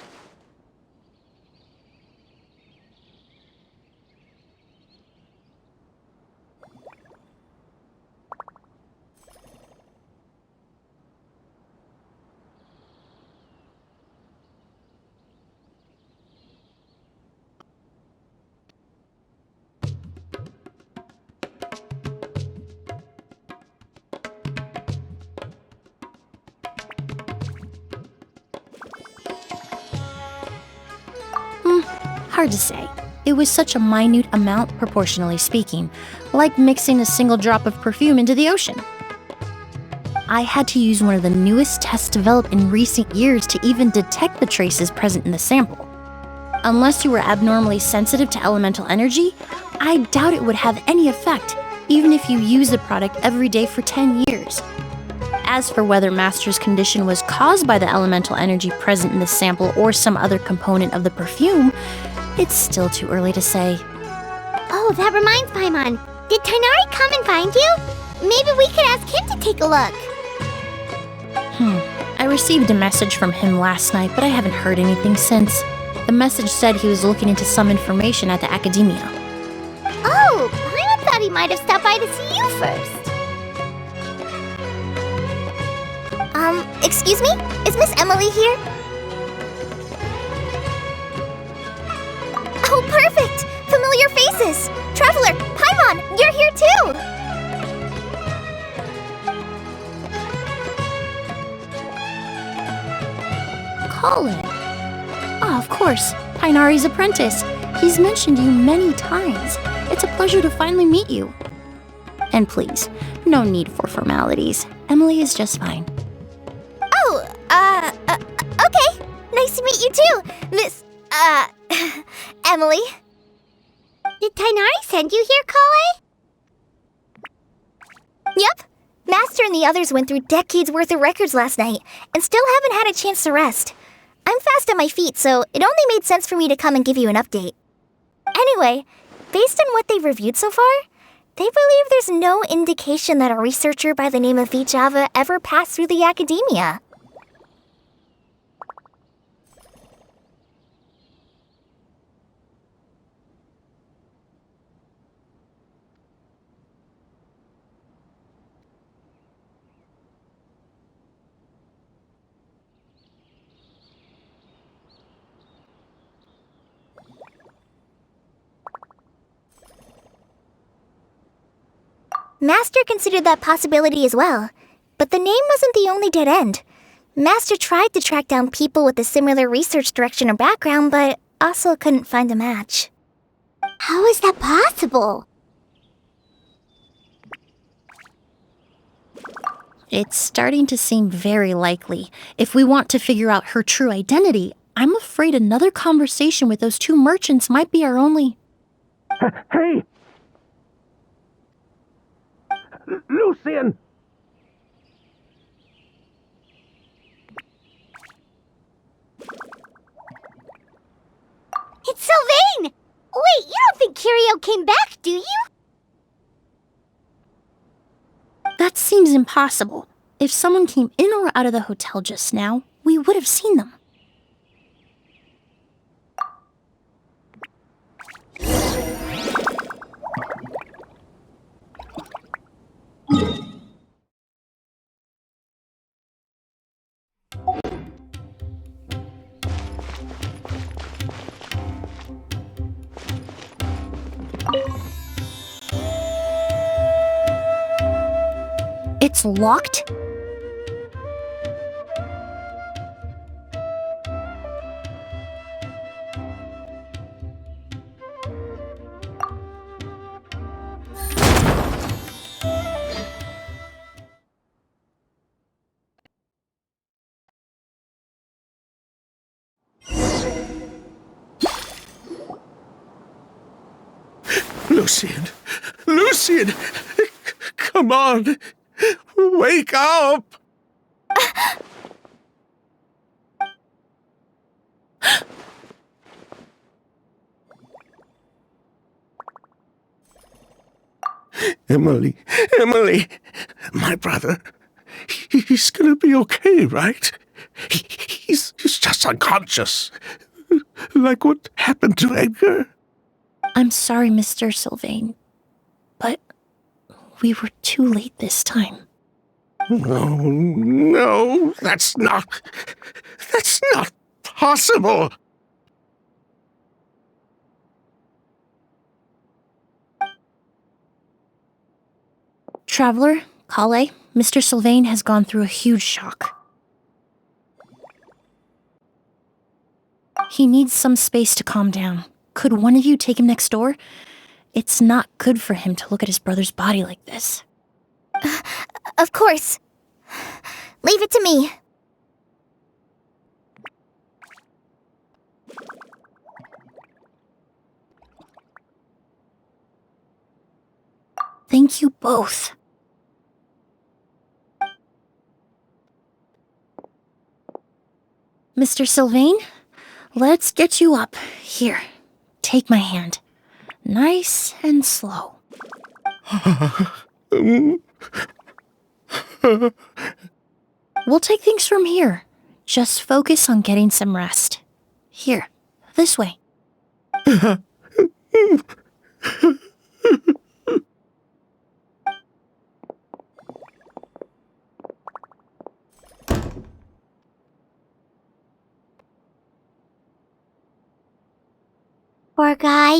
Hard to say. It was such a minute amount, proportionally speaking, like mixing a single drop of perfume into the ocean. I had to use one of the newest tests developed in recent years to even detect the traces present in the sample. Unless you were abnormally sensitive to elemental energy, I doubt it would have any effect, even if you use the product every day for 10 years. As for whether Master's condition was caused by the elemental energy present in the sample or some other component of the perfume, it's still too early to say. Oh, that reminds Paimon. Did Tighnari come and find you? Maybe we could ask him to take a look. I received a message from him last night, but I haven't heard anything since. The message said he was looking into some information at the Academia. Oh, Paimon thought he might have stopped by to see you first. Excuse me? Is Miss Emilie here? Oh, perfect! Familiar faces! Traveler, Paimon, you're here too! Colin. Ah, of course. Tighnari's apprentice. He's mentioned you many times. It's a pleasure to finally meet you. And please, no need for formalities. Emilie is just fine. Okay. Nice to meet you too, Miss, Emilie. Did Tighnari send you here, Kale? Yep. Master and the others went through decades worth of records last night, and still haven't had a chance to rest. I'm fast on my feet, so it only made sense for me to come and give you an update. Anyway, based on what they've reviewed so far, they believe there's no indication that a researcher by the name of Vietsub ever passed through the Academia. Master considered that possibility as well, but the name wasn't the only dead end. Master tried to track down people with a similar research direction or background, but also couldn't find a match. How is that possible? It's starting to seem very likely. If we want to figure out her true identity, I'm afraid another conversation with those two merchants might be our only... Hey! Lucian! It's Sylvain! Wait, you don't think Kirio came back, do you? seems impossible. If someone came in or out of the hotel just now, we would have seen them. It's locked? Lucian! Lucian! Come on! Wake up! Emilie, my brother, he's gonna be okay, right? He's just unconscious. Like what happened to Edgar? I'm sorry, Mr. Sylvain, but we were too late this time. No, that's not possible. Traveler, Kale, Mr. Sylvain has gone through a huge shock. He needs some space to calm down. Could one of you take him next door? It's not good for him to look at his brother's body like this. Of course. Leave it to me. Thank you both. Mr. Sylvain, let's get you up. Here, take my hand. Nice and slow. We'll take things from here. Just focus on getting some rest. Here, this way. Poor guy.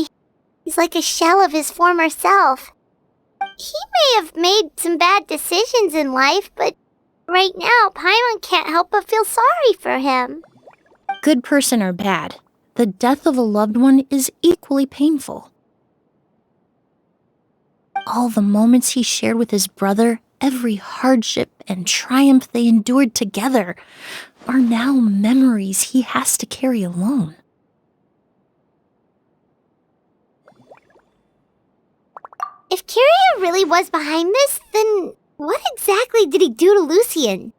He's like a shell of his former self. He may have made some bad decisions in life, but right now, Paimon can't help but feel sorry for him. Good person or bad, the death of a loved one is equally painful. All the moments he shared with his brother, every hardship and triumph they endured together, are now memories he has to carry alone. If Kiryu really was behind this, then what exactly did he do to Lucian?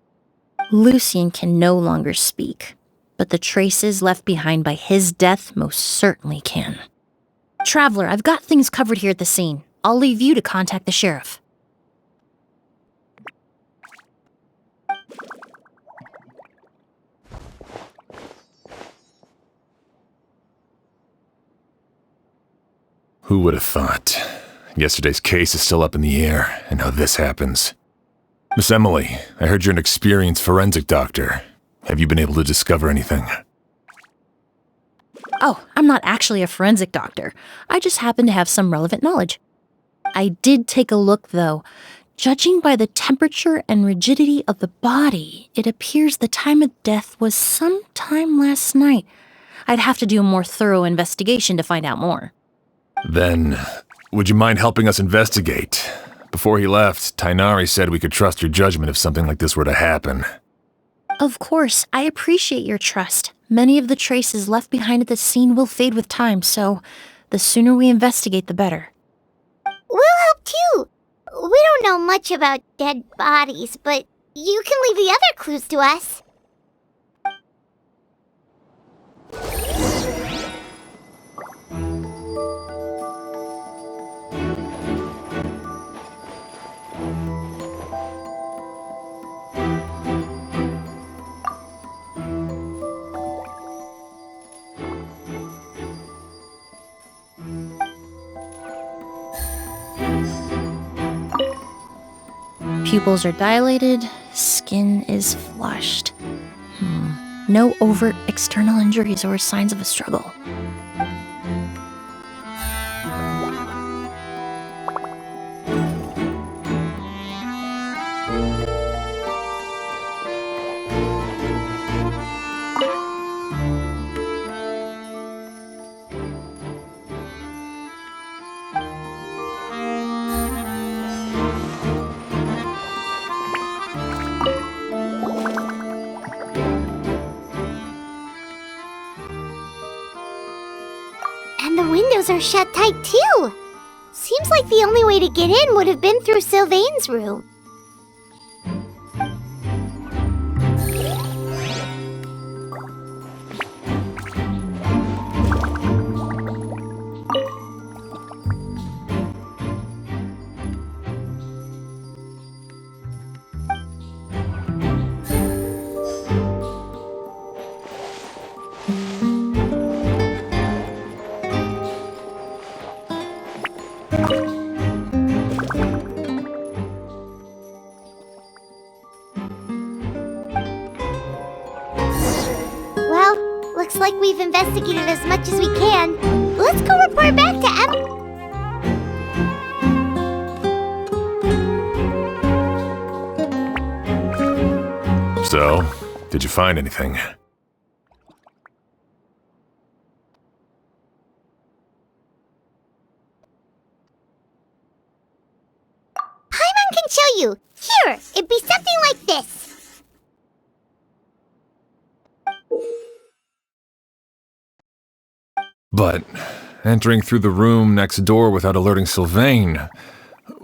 Lucian can no longer speak, but the traces left behind by his death most certainly can. Traveler, I've got things covered here at the scene. I'll leave you to contact the sheriff. Who would have thought? Yesterday's case is still up in the air, and now this happens. Miss Emilie, I heard you're an experienced forensic doctor. Have you been able to discover anything? Oh, I'm not actually a forensic doctor. I just happen to have some relevant knowledge. I did take a look, though. Judging by the temperature and rigidity of the body, it appears the time of death was sometime last night. I'd have to do a more thorough investigation to find out more. Then, would you mind helping us investigate? Before he left, Tainari said we could trust your judgment if something like this were to happen. Of course, I appreciate your trust. Many of the traces left behind at the scene will fade with time, so the sooner we investigate, the better. We'll help too. We don't know much about dead bodies, but you can leave the other clues to us. pupils are dilated, skin is flushed. No overt external injuries or signs of a struggle. And the windows are shut tight too. Seems like the only way to get in would have been through Sylvain's room. Well, looks like we've investigated as much as we can. Let's go report back to So, did you find anything? Paimon can show you. Here, it'd be something like this. But entering through the room next door without alerting Sylvain...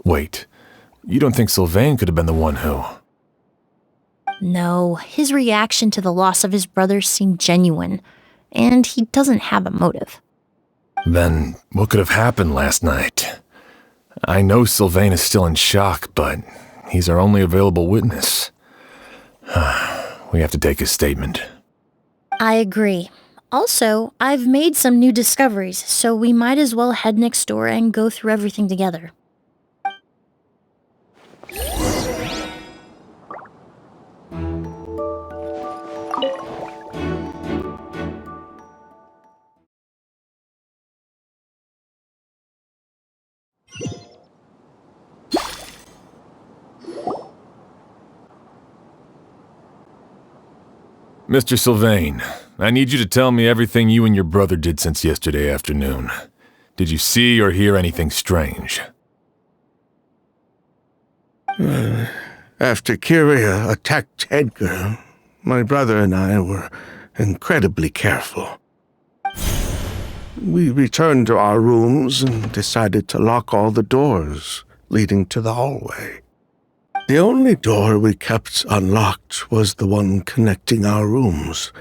Wait, you don't think Sylvain could have been the one who... No, his reaction to the loss of his brother seemed genuine, and he doesn't have a motive. Then what could have happened last night? I know Sylvain is still in shock, but he's our only available witness. We have to take his statement. I agree. Also, I've made some new discoveries, so we might as well head next door and go through everything together. Mr. Sylvain, I need you to tell me everything you and your brother did since yesterday afternoon. Did you see or hear anything strange? After Kyria attacked Edgar, my brother and I were incredibly careful. We returned to our rooms and decided to lock all the doors leading to the hallway. The only door we kept unlocked was the one connecting our rooms.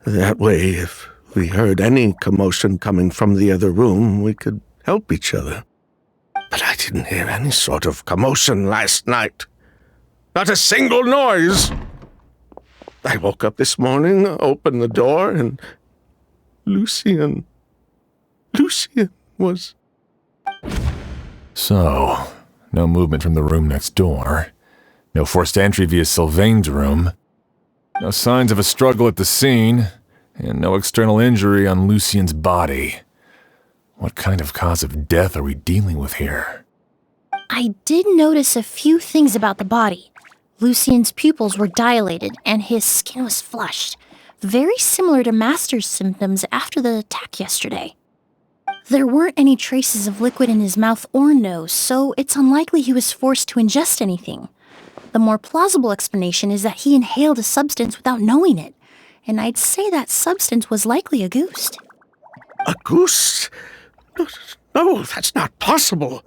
That way, if we heard any commotion coming from the other room, we could help each other. But I didn't hear any sort of commotion last night. Not a single noise. I woke up this morning, opened the door, and Lucian was... So, no movement from the room next door. No forced entry via Sylvain's room. No signs of a struggle at the scene. And no external injury on Lucian's body. What kind of cause of death are we dealing with here? I did notice a few things about the body. Lucian's pupils were dilated, and his skin was flushed. Very similar to Master's symptoms after the attack yesterday. There weren't any traces of liquid in his mouth or nose, so it's unlikely he was forced to ingest anything. The more plausible explanation is that he inhaled a substance without knowing it, and I'd say that substance was likely a goose. A goose? No, that's not possible.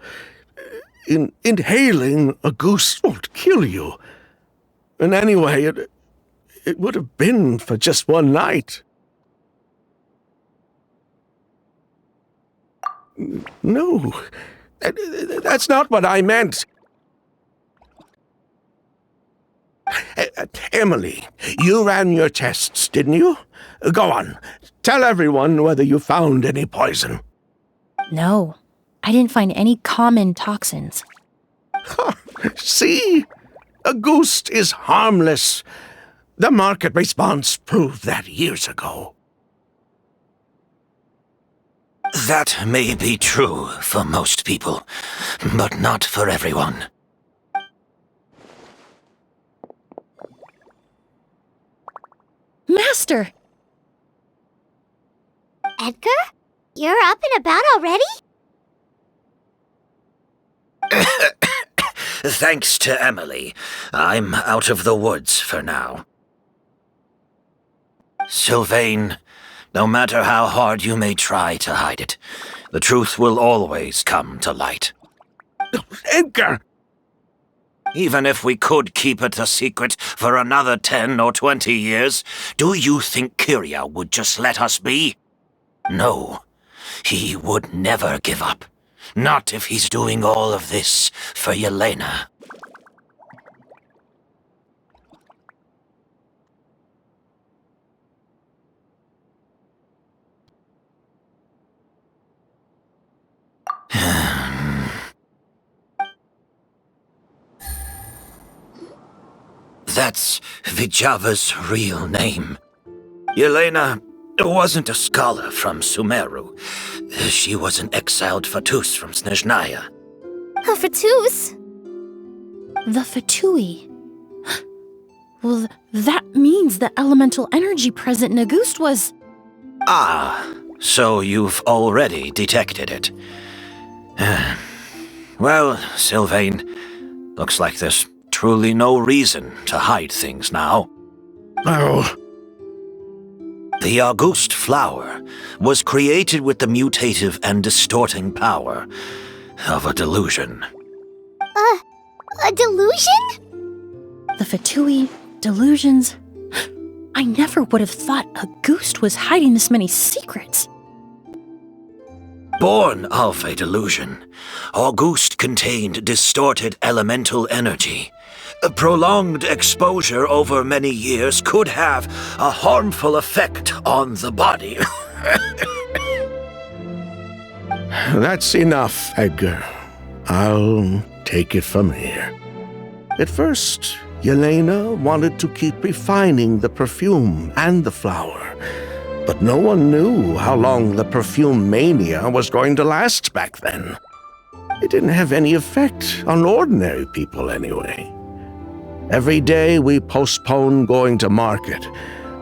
Inhaling a goose won't kill you. And anyway, it would have been for just one night. No, that's not what I meant. Emilie, you ran your tests, didn't you? Go on, tell everyone whether you found any poison. No, I didn't find any common toxins. See? A ghost is harmless. The market response proved that years ago. That may be true for most people, but not for everyone. Master! Edgar? You're up and about already? Thanks to Emilie, I'm out of the woods for now. Sylvain, no matter how hard you may try to hide it, the truth will always come to light. Edgar! Even if we could keep it a secret for another 10 or 20 years, do you think Kyria would just let us be? No, he would never give up. Not if he's doing all of this for Yelena. That's Vietsub's real name. Yelena wasn't a scholar from Sumeru. She was an exiled Fatus from Snezhnaya. A Fatus? The Fatui. Well, that means the elemental energy present in Auguste was... Ah, so you've already detected it. Well, Sylvain, looks like there's truly no reason to hide things now. Oh. The Auguste flower was created with the mutative and distorting power of a delusion. A delusion? The Fatui, delusions... I never would have thought Auguste was hiding this many secrets. Born of a delusion, Auguste contained distorted elemental energy. A prolonged exposure over many years could have a harmful effect on the body. That's enough, Edgar. I'll take it from here. At first, Yelena wanted to keep refining the perfume and the flower, but no one knew how long the perfume mania was going to last back then. It didn't have any effect on ordinary people anyway. Every day we postponed going to market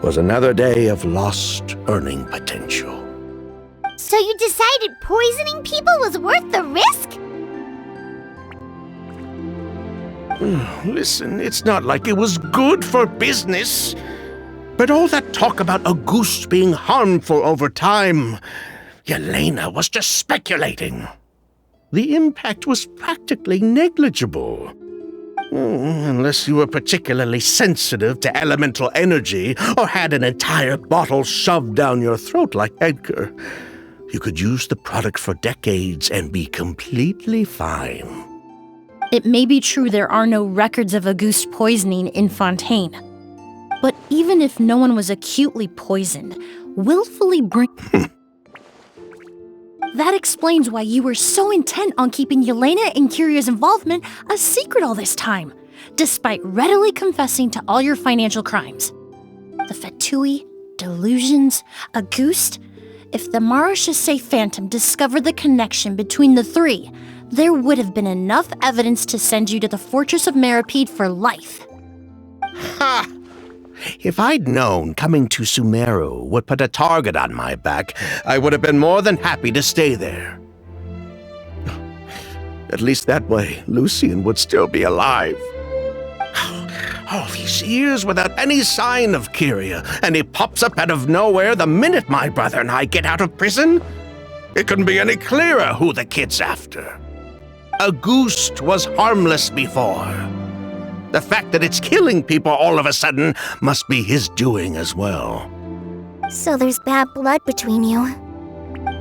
was another day of lost earning potential. So you decided poisoning people was worth the risk? Listen, it's not like it was good for business. But all that talk about Auguste being harmful over time, Yelena was just speculating. The impact was practically negligible. Unless you were particularly sensitive to elemental energy or had an entire bottle shoved down your throat like Edgar, you could use the product for decades and be completely fine. It may be true there are no records of Auguste poisoning in Fontaine. But even if no one was acutely poisoned, willfully That explains why you were so intent on keeping Yelena and Kyria's involvement a secret all this time, despite readily confessing to all your financial crimes. The Fatui, delusions, Auguste. If the Marechaussee Phantom discovered the connection between the three, there would have been enough evidence to send you to the Fortress of Meripede for life. Ha! If I'd known coming to Sumeru would put a target on my back, I would have been more than happy to stay there. At least that way, Lucien would still be alive. All these years without any sign of Kyria, and he pops up out of nowhere the minute my brother and I get out of prison? It couldn't be any clearer who the kid's after. Auguste was harmless before. The fact that it's killing people all of a sudden must be his doing as well. So there's bad blood between you.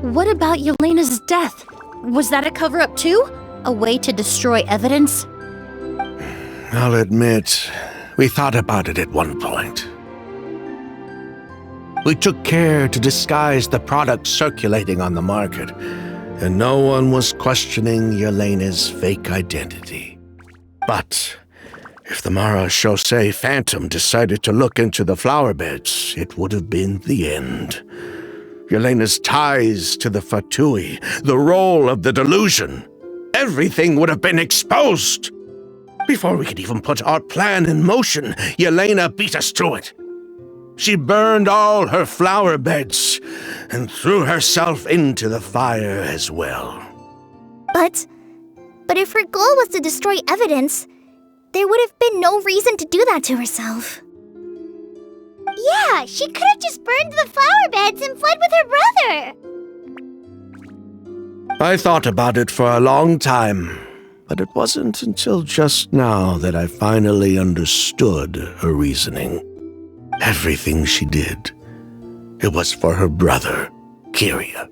What about Yelena's death? Was that a cover-up too? A way to destroy evidence? I'll admit, we thought about it at one point. We took care to disguise the product circulating on the market, and no one was questioning Yelena's fake identity. But if the Mara Chaussee Phantom decided to look into the flower beds, it would have been the end. Yelena's ties to the Fatui, the role of the delusion, everything would have been exposed. Before we could even put our plan in motion, Yelena beat us to it. She burned all her flower beds and threw herself into the fire as well. But if her goal was to destroy evidence, there would have been no reason to do that to herself. Yeah, she could have just burned the flower beds and fled with her brother. I thought about it for a long time, but it wasn't until just now that I finally understood her reasoning. Everything she did, it was for her brother, Kyria.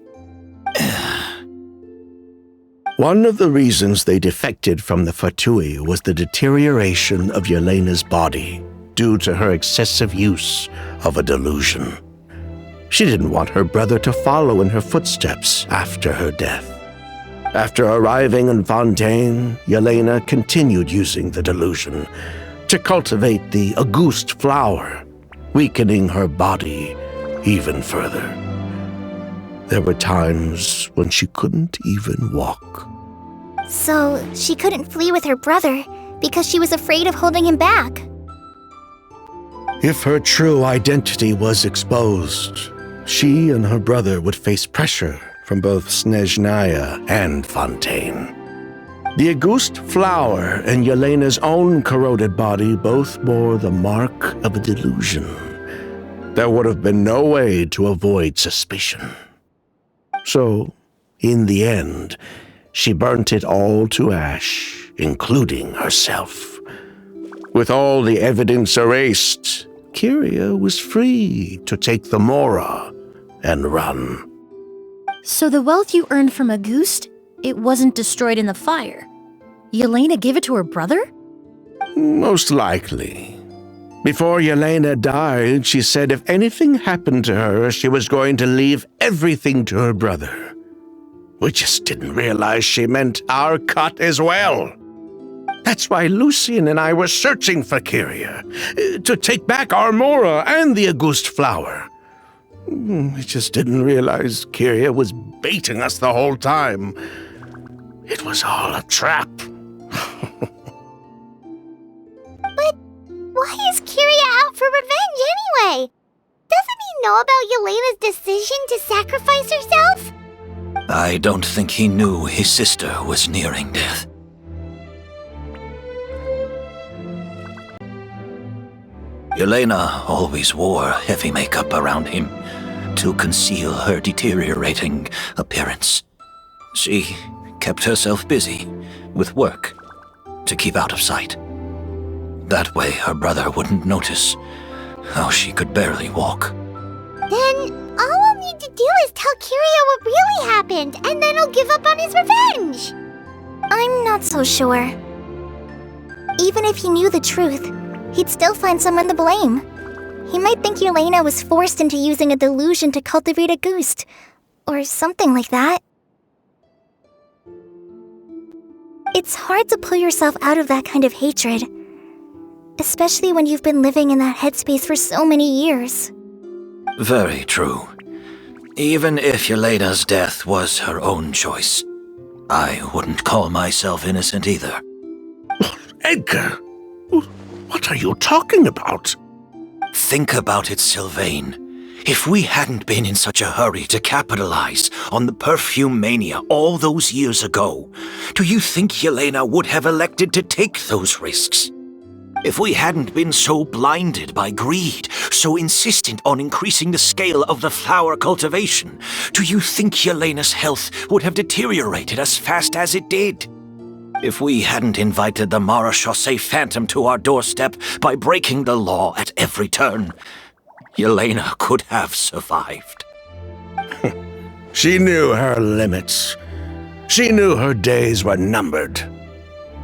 One of the reasons they defected from the Fatui was the deterioration of Yelena's body due to her excessive use of a delusion. She didn't want her brother to follow in her footsteps after her death. After arriving in Fontaine, Yelena continued using the delusion to cultivate the Auguste flower, weakening her body even further. There were times when she couldn't even walk. So she couldn't flee with her brother because she was afraid of holding him back. If her true identity was exposed, she and her brother would face pressure from both Snezhnaya and Fontaine. The Auguste flower and Yelena's own corroded body both bore the mark of a delusion. There would have been no way to avoid suspicion. So, in the end, she burnt it all to ash, including herself. With all the evidence erased, Kyria was free to take the Mora and run. So the wealth you earned from Auguste, it wasn't destroyed in the fire. Yelena gave it to her brother? Most likely. Before Yelena died, she said if anything happened to her, she was going to leave everything to her brother. We just didn't realize she meant our cut as well. That's why Lucien and I were searching for Kyria, to take back our Mora and the Auguste flower. We just didn't realize Kyria was baiting us the whole time. It was all a trap. But why is Kyria out for revenge anyway? Doesn't he know about Yelena's decision to sacrifice herself? I don't think he knew his sister was nearing death. Yelena always wore heavy makeup around him to conceal her deteriorating appearance. She kept herself busy with work to keep out of sight. That way her brother wouldn't notice how she could barely walk. Then all we'll need to do is tell Kyria what really happened, and then he'll give up on his revenge. I'm not so sure. Even if he knew the truth, he'd still find someone to blame. He might think Yelena was forced into using a delusion to cultivate a Auguste, or something like that. It's hard to pull yourself out of that kind of hatred, especially when you've been living in that headspace for so many years. Very true. Even if Yelena's death was her own choice, I wouldn't call myself innocent either. Edgar, what are you talking about? Think about it, Sylvain. If we hadn't been in such a hurry to capitalize on the perfume mania all those years ago, do you think Yelena would have elected to take those risks? If we hadn't been so blinded by greed, so insistent on increasing the scale of the flower cultivation, do you think Yelena's health would have deteriorated as fast as it did? If we hadn't invited the Mara Chaussee Phantom to our doorstep by breaking the law at every turn, Yelena could have survived. She knew her limits. She knew her days were numbered.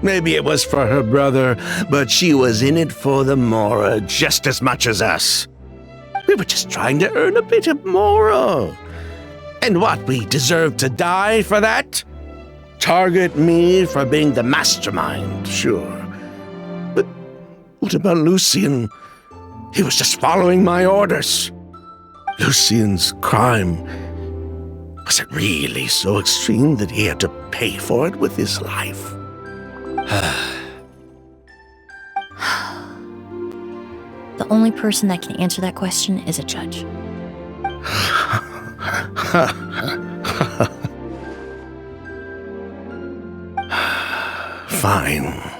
Maybe it was for her brother, but she was in it for the Mora just as much as us. We were just trying to earn a bit of Mora. And what, we deserve to die for that? Target me for being the mastermind, sure. What about Lucien? He was just following my orders. Lucien's crime, was it really so extreme that he had to pay for it with his life? The only person that can answer that question is a judge. Fine.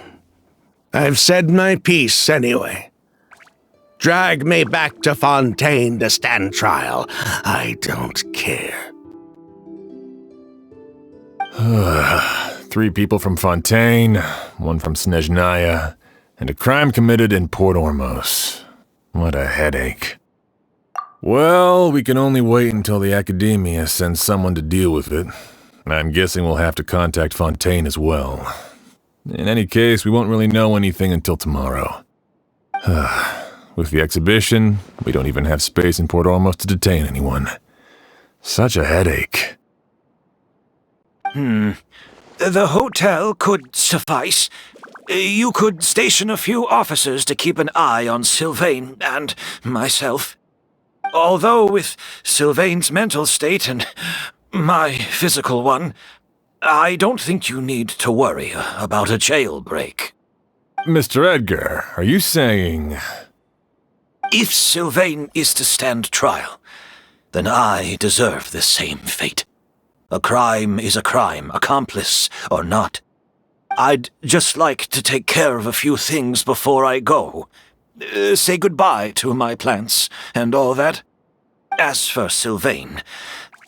I've said my piece anyway. Drag me back to Fontaine to stand trial. I don't care. 3 people from Fontaine, 1 from Snezhnaya, and a crime committed in Port Ormos. What a headache. Well, we can only wait until the Academia sends someone to deal with it. I'm guessing we'll have to contact Fontaine as well. In any case, we won't really know anything until tomorrow. With the exhibition, we don't even have space in Port Ormos to detain anyone. Such a headache. The hotel could suffice. You could station a few officers to keep an eye on Sylvain and myself. Although with Sylvain's mental state and my physical one, I don't think you need to worry about a jailbreak. Mr. Edgar, are you saying... If Sylvain is to stand trial, then I deserve the same fate. A crime is a crime, accomplice or not. I'd just like to take care of a few things before I go. Say goodbye to my plants and all that. As for Sylvain,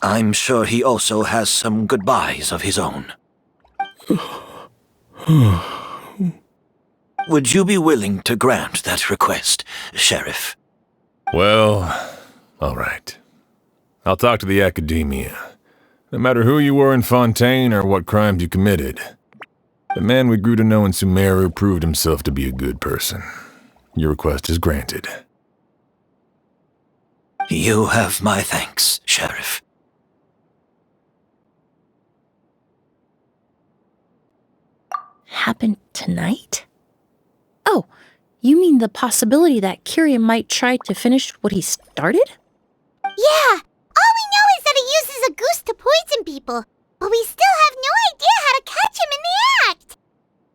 I'm sure he also has some goodbyes of his own. Would you be willing to grant that request, Sheriff? Well, all right. I'll talk to the Academia. No matter who you were in Fontaine or what crimes you committed, the man we grew to know in Sumeru proved himself to be a good person. Your request is granted. You have my thanks, Sheriff. Happened tonight? Oh, you mean the possibility that Kyria might try to finish what he started? Yeah, all we know is that he uses a goose to poison people, but we still have no idea how to catch him in the act.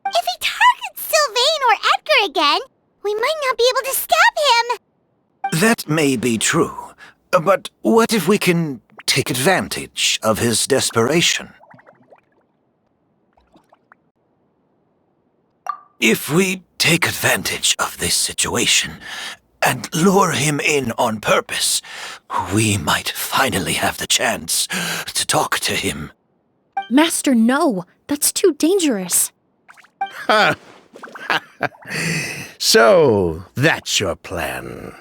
If he targets Sylvain or Edgar again, we might not be able to stop him. That may be true, but what if we can take advantage of his desperation? If we take advantage of this situation and lure him in on purpose, we might finally have the chance to talk to him. Master, no. That's too dangerous. So, that's your plan.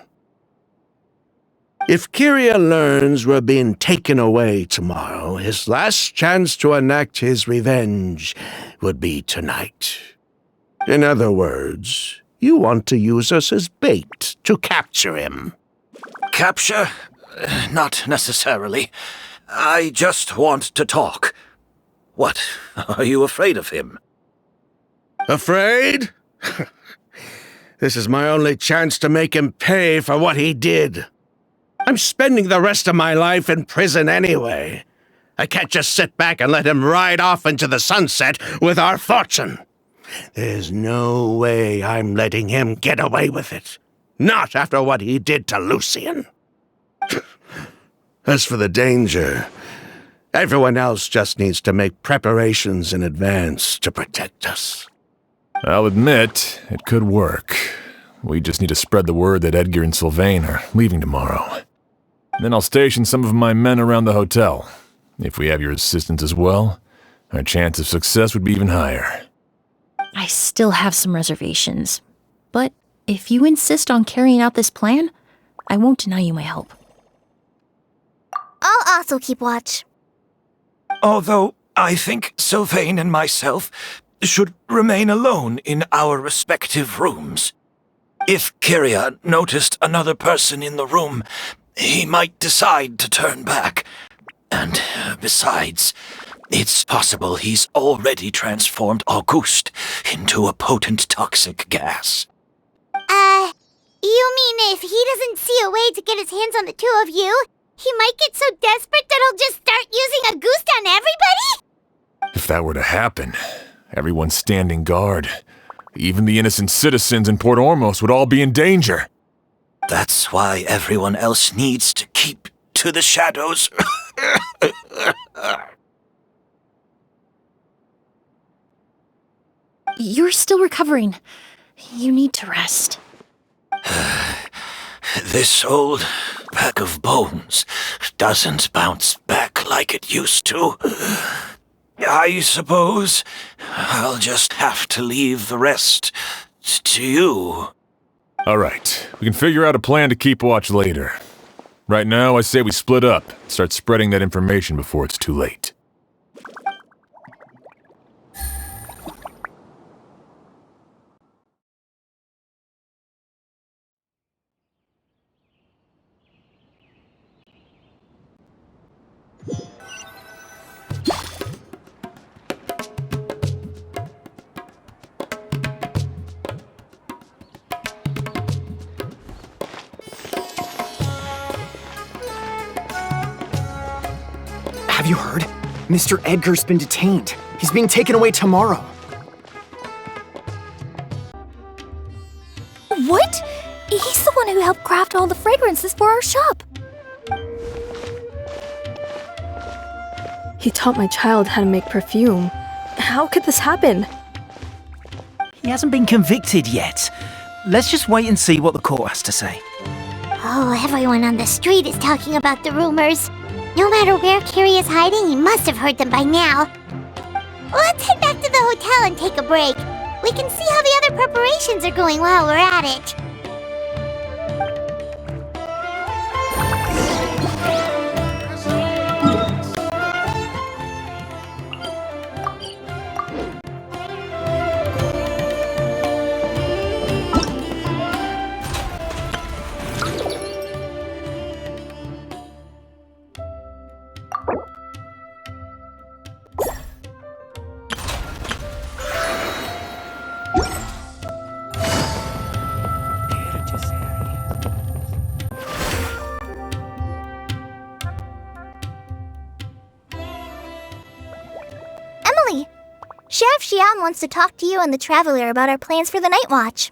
If Kyria learns we're being taken away tomorrow, his last chance to enact his revenge would be tonight. In other words, you want to use us as bait to capture him. Capture? Not necessarily. I just want to talk. What? Are you afraid of him? Afraid? This is my only chance to make him pay for what he did. I'm spending the rest of my life in prison anyway. I can't just sit back and let him ride off into the sunset with our fortune. There's no way I'm letting him get away with it. Not after what he did to Lucien. As for the danger, everyone else just needs to make preparations in advance to protect us. I'll admit, it could work. We just need to spread the word that Edgar and Sylvain are leaving tomorrow. Then I'll station some of my men around the hotel. If we have your assistance as well, our chance of success would be even higher. I still have some reservations. But if you insist on carrying out this plan, I won't deny you my help. I'll also keep watch. Although I think Sylvain and myself should remain alone in our respective rooms. If Kyria noticed another person in the room, he might decide to turn back. And besides, it's possible he's already transformed Auguste into a potent toxic gas. You mean if he doesn't see a way to get his hands on the two of you, he might get so desperate that he'll just start using a goose on everybody? If that were to happen, everyone standing guard, even the innocent citizens in Port Ormos would all be in danger. That's why everyone else needs to keep to the shadows. You're still recovering. You need to rest. This old pack of bones doesn't bounce back like it used to. I suppose I'll just have to leave the rest to you. All right, we can figure out a plan to keep watch later. Right now, I say we split up, start spreading that information before it's too late. Have you heard? Mr. Edgar's been detained. He's being taken away tomorrow. What? He's the one who helped craft all the fragrances for our shop. He taught my child how to make perfume. How could this happen? He hasn't been convicted yet. Let's just wait and see what the court has to say. Oh, everyone on the street is talking about the rumors. No matter where Kiri is hiding, he must have heard them by now. Let's head back to the hotel and take a break. We can see how the other preparations are going while we're at it. Emilie, Sheriff Xian wants to talk to you and the Traveler about our plans for the Night Watch.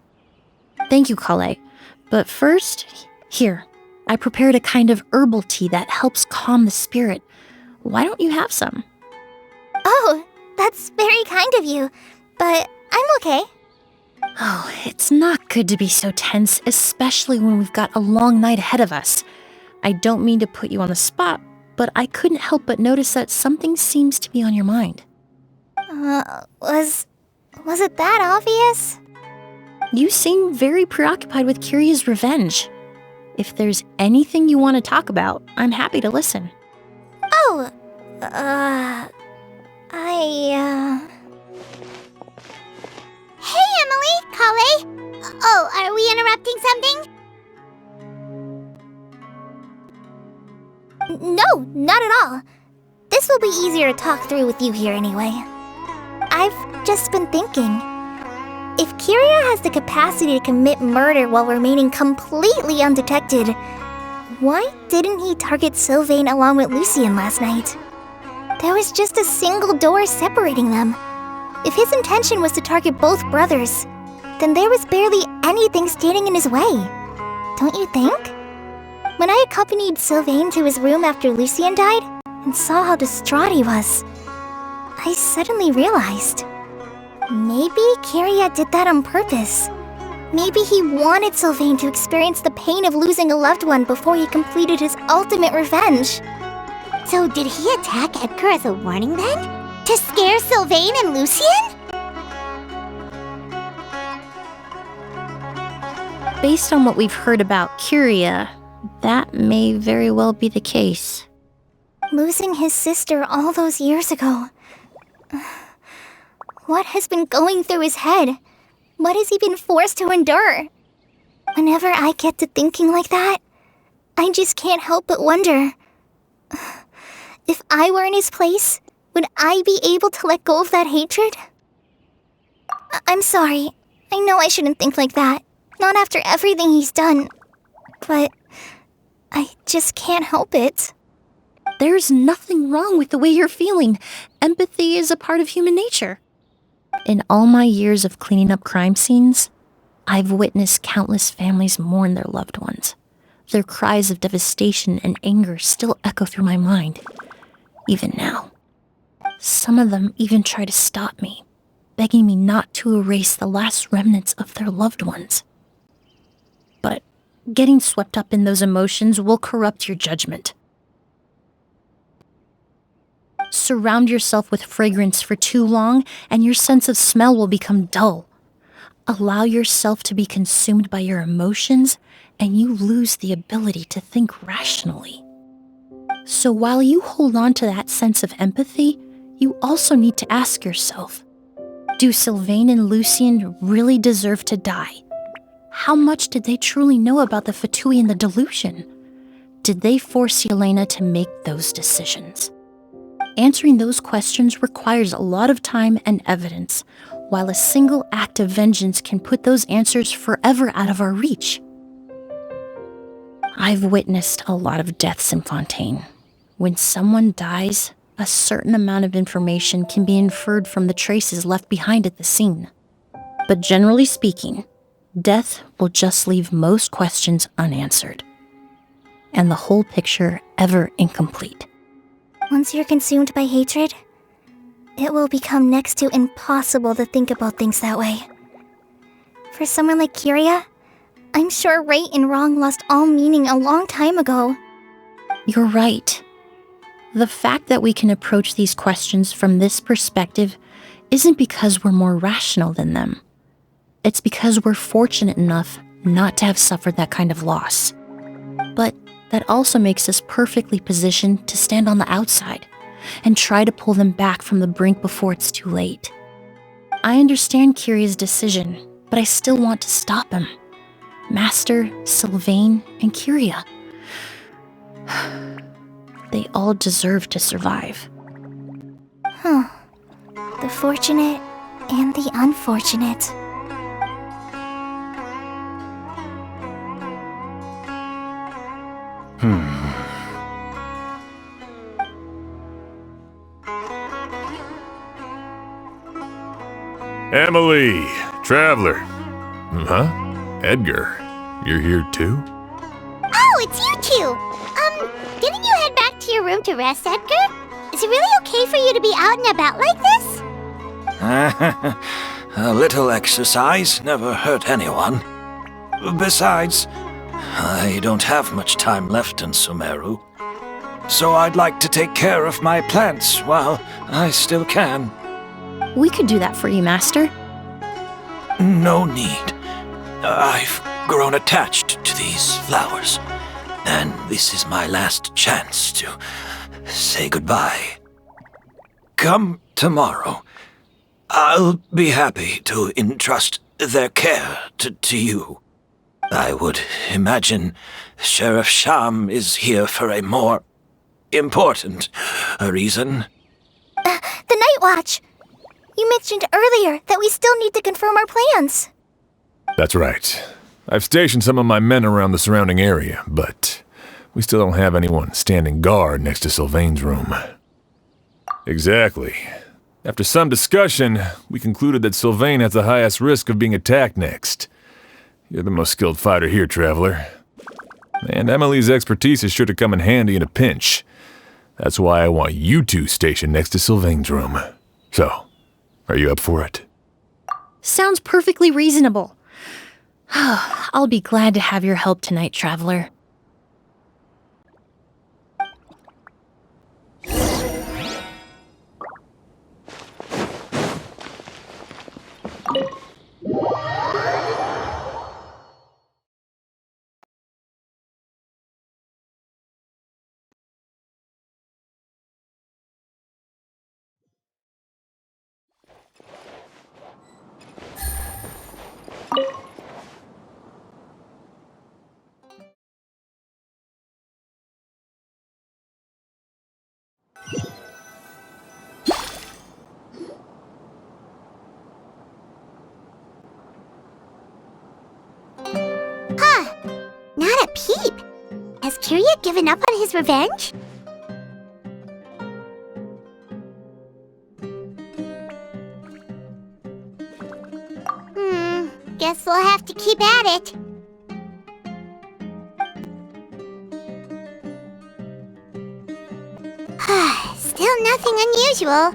Thank you, Kale. But first, here, I prepared a kind of herbal tea that helps calm the spirit. Why don't you have some? Oh, that's very kind of you, but I'm okay. Oh, it's not good to be so tense, especially when we've got a long night ahead of us. I don't mean to put you on the spot, but I couldn't help but notice that something seems to be on your mind. Was it that obvious? You seem very preoccupied with Kiria's revenge. If there's anything you want to talk about, I'm happy to listen. Oh, Hey, Emilie, Kale. Oh, are we interrupting something? No, not at all. This will be easier to talk through with you here anyway. I've just been thinking. If Kiria has the capacity to commit murder while remaining completely undetected, why didn't he target Sylvain along with Lucien last night? There was just a single door separating them. If his intention was to target both brothers, then there was barely anything standing in his way. Don't you think? When I accompanied Sylvain to his room after Lucien died and saw how distraught he was, I suddenly realized. Maybe Kiria did that on purpose. Maybe he wanted Sylvain to experience the pain of losing a loved one before he completed his ultimate revenge. So did he attack Edgar as a warning then? To scare Sylvain and Lucien? Based on what we've heard about Kiria, that may very well be the case. Losing his sister all those years ago. What has been going through his head? What has he been forced to endure? Whenever I get to thinking like that, I just can't help but wonder. If I were in his place, would I be able to let go of that hatred? I'm sorry. I know I shouldn't think like that. Not after everything he's done. But I just can't help it. There's nothing wrong with the way you're feeling. Empathy is a part of human nature. In all my years of cleaning up crime scenes, I've witnessed countless families mourn their loved ones. Their cries of devastation and anger still echo through my mind, even now. Some of them even try to stop me, begging me not to erase the last remnants of their loved ones. But getting swept up in those emotions will corrupt your judgment. Surround yourself with fragrance for too long, and your sense of smell will become dull. Allow yourself to be consumed by your emotions, and you lose the ability to think rationally. So while you hold on to that sense of empathy, you also need to ask yourself, do Sylvain and Lucien really deserve to die? How much did they truly know about the Fatui and the delusion? Did they force Yelena to make those decisions? Answering those questions requires a lot of time and evidence, while a single act of vengeance can put those answers forever out of our reach. I've witnessed a lot of deaths in Fontaine. When someone dies, a certain amount of information can be inferred from the traces left behind at the scene. But generally speaking, death will just leave most questions unanswered, and the whole picture ever incomplete. Once you're consumed by hatred, it will become next to impossible to think about things that way. For someone like Kyria, I'm sure right and wrong lost all meaning a long time ago. You're right. The fact that we can approach these questions from this perspective isn't because we're more rational than them. It's because we're fortunate enough not to have suffered that kind of loss. But that also makes us perfectly positioned to stand on the outside and try to pull them back from the brink before it's too late. I understand Kyria's decision, but I still want to stop him. Master, Sylvain, and Kyria. They all deserve to survive. The fortunate and the unfortunate. Emilie, Traveler. Huh? Edgar, you're here too? Oh, it's you two! Didn't you head back to your room to rest, Edgar? Is it really okay for you to be out and about like this? A little exercise never hurt anyone. Besides, I don't have much time left in Sumeru. So I'd like to take care of my plants while I still can. We could do that for you, Master. No need. I've grown attached to these flowers, and this is my last chance to say goodbye. Come tomorrow. I'll be happy to entrust their care to you. I would imagine Sheriff Sham is here for a more important reason. The Night Watch! You mentioned earlier that we still need to confirm our plans. That's right. I've stationed some of my men around the surrounding area, but we still don't have anyone standing guard next to Sylvain's room. Exactly. After some discussion, we concluded that Sylvain has the highest risk of being attacked next. You're the most skilled fighter here, Traveler. And Emilie's expertise is sure to come in handy in a pinch. That's why I want you two stationed next to Sylvain's room. So, are you up for it? Sounds perfectly reasonable. I'll be glad to have your help tonight, Traveler. peep. Has Kiria given up on his revenge? Guess we'll have to keep at it. Still nothing unusual.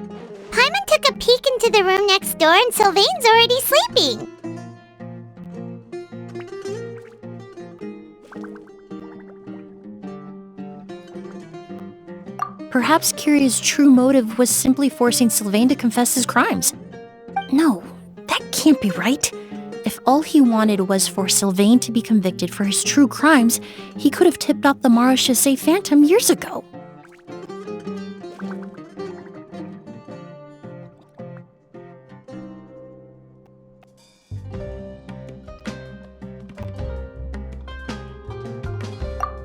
Paimon took a peek into the room next door and Sylvain's already sleeping. Perhaps Kiria's true motive was simply forcing Sylvain to confess his crimes. No, that can't be right. If all he wanted was for Sylvain to be convicted for his true crimes, he could have tipped off the Marechaussee Phantom years ago.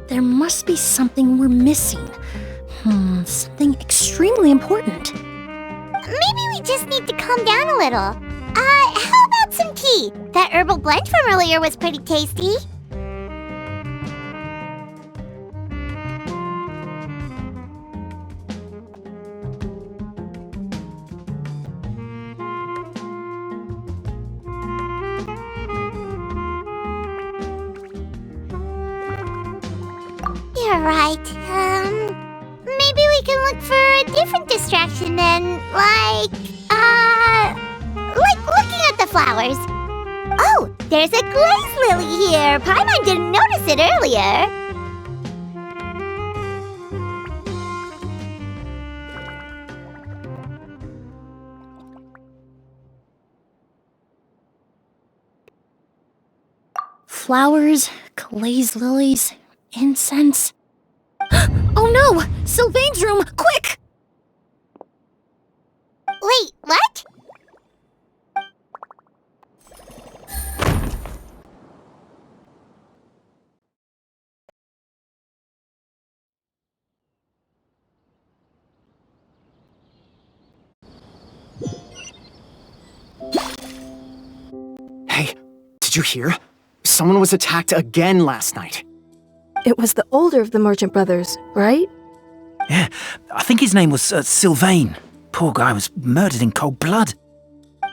There must be something we're missing. Something extremely important. Maybe we just need to calm down a little. How about some tea? That herbal blend from earlier was pretty tasty. You're right. Maybe we can look for a different distraction then, like looking at the flowers. Oh, there's a glaze lily here. Paimon didn't notice it earlier. Flowers, glaze lilies, incense. Oh no! Sylvain's room! Quick! Wait, what? Hey, did you hear? Someone was attacked again last night. It was the older of the merchant brothers, right? Yeah, I think his name was Sylvain. Poor guy was murdered in cold blood.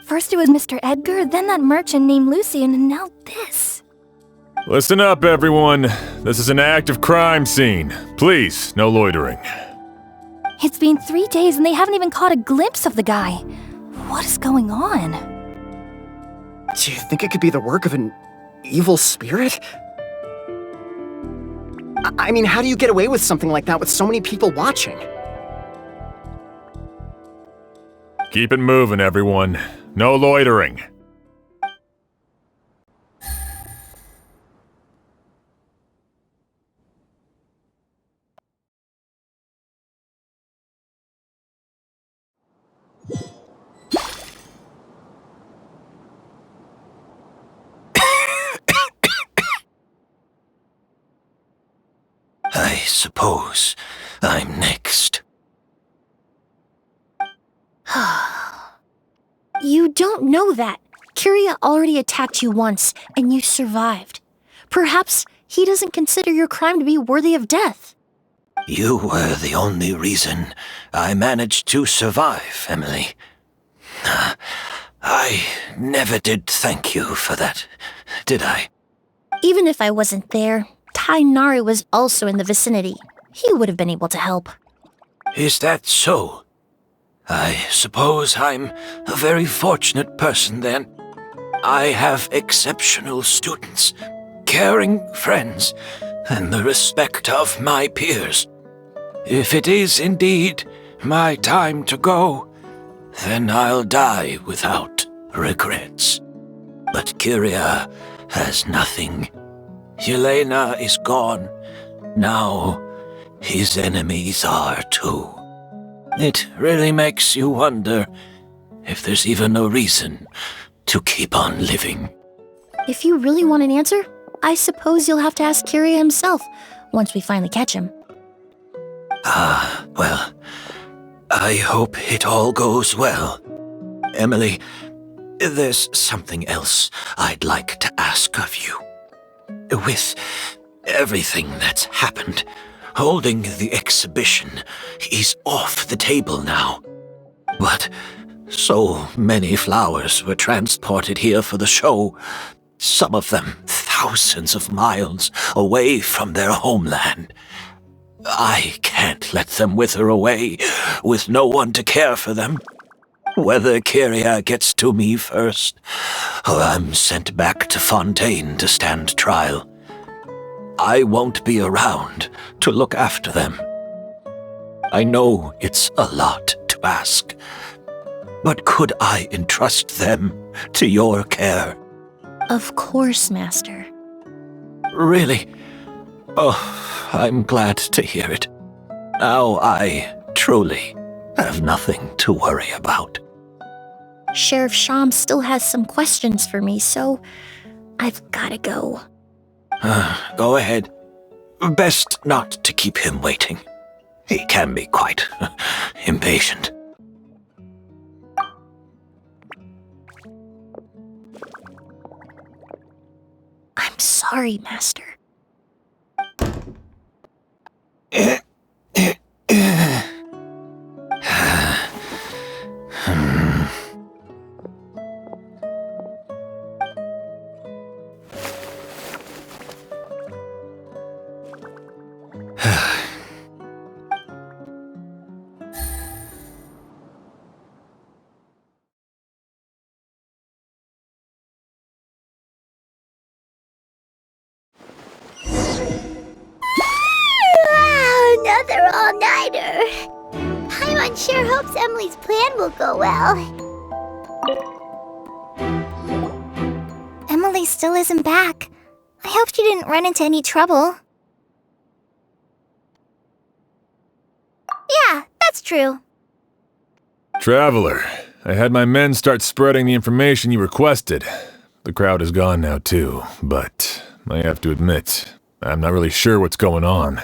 First it was Mr. Edgar, then that merchant named Lucian, and now this. Listen up, everyone. This is an active crime scene. Please, no loitering. It's been 3 days and they haven't even caught a glimpse of the guy. What is going on? Do you think it could be the work of an evil spirit? I mean, how do you get away with something like that with so many people watching? Keep it moving, everyone. No loitering. I suppose I'm next. You don't know that. Kiria already attacked you once, and you survived. Perhaps he doesn't consider your crime to be worthy of death. You were the only reason I managed to survive, Emilie. I never did thank you for that, did I? Even if I wasn't there, Tainari was also in the vicinity. He would have been able to help. Is that so? I suppose I'm a very fortunate person then. I have exceptional students, caring friends, and the respect of my peers. If it is indeed my time to go, then I'll die without regrets. But Kiria has nothing. Yelena is gone. Now, his enemies are too. It really makes you wonder if there's even a reason to keep on living. If you really want an answer, I suppose you'll have to ask Kiria himself, once we finally catch him. Well, I hope it all goes well. Emilie, there's something else I'd like to ask of you. With everything that's happened, holding the exhibition, is off the table now. But so many flowers were transported here for the show, some of them thousands of miles away from their homeland. I can't let them wither away with no one to care for them. Whether Kyria gets to me first, or I'm sent back to Fontaine to stand trial, I won't be around to look after them. I know it's a lot to ask, but could I entrust them to your care? Of course, Master. Really? Oh, I'm glad to hear it. Now I truly have nothing to worry about. Sheriff Sham still has some questions for me, so I've gotta go. Go ahead. Best not to keep him waiting. He can be quite impatient. I'm sorry, Master. Another all-nighter. Paimon sure hopes Emilie's plan will go well. Emilie still isn't back. I hope she didn't run into any trouble. Yeah, that's true. Traveler, I had my men start spreading the information you requested. The crowd is gone now too, but I have to admit, I'm not really sure what's going on.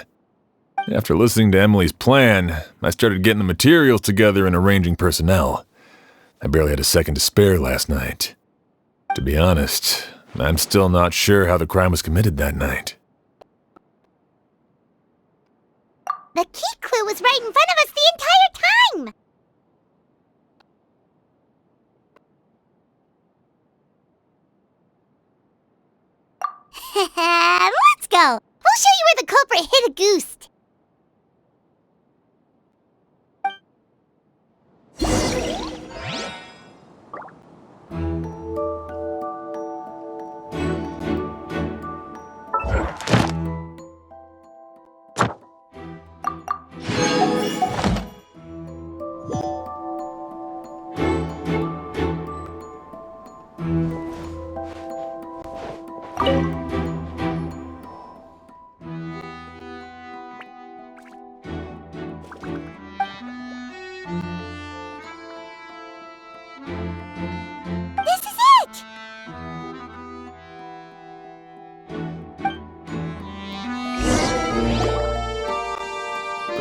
After listening to Emilie's plan, I started getting the materials together and arranging personnel. I barely had a second to spare last night. To be honest, I'm still not sure how the crime was committed that night. The key clue was right in front of us the entire time! Let's go! We'll show you where the culprit hid a goose.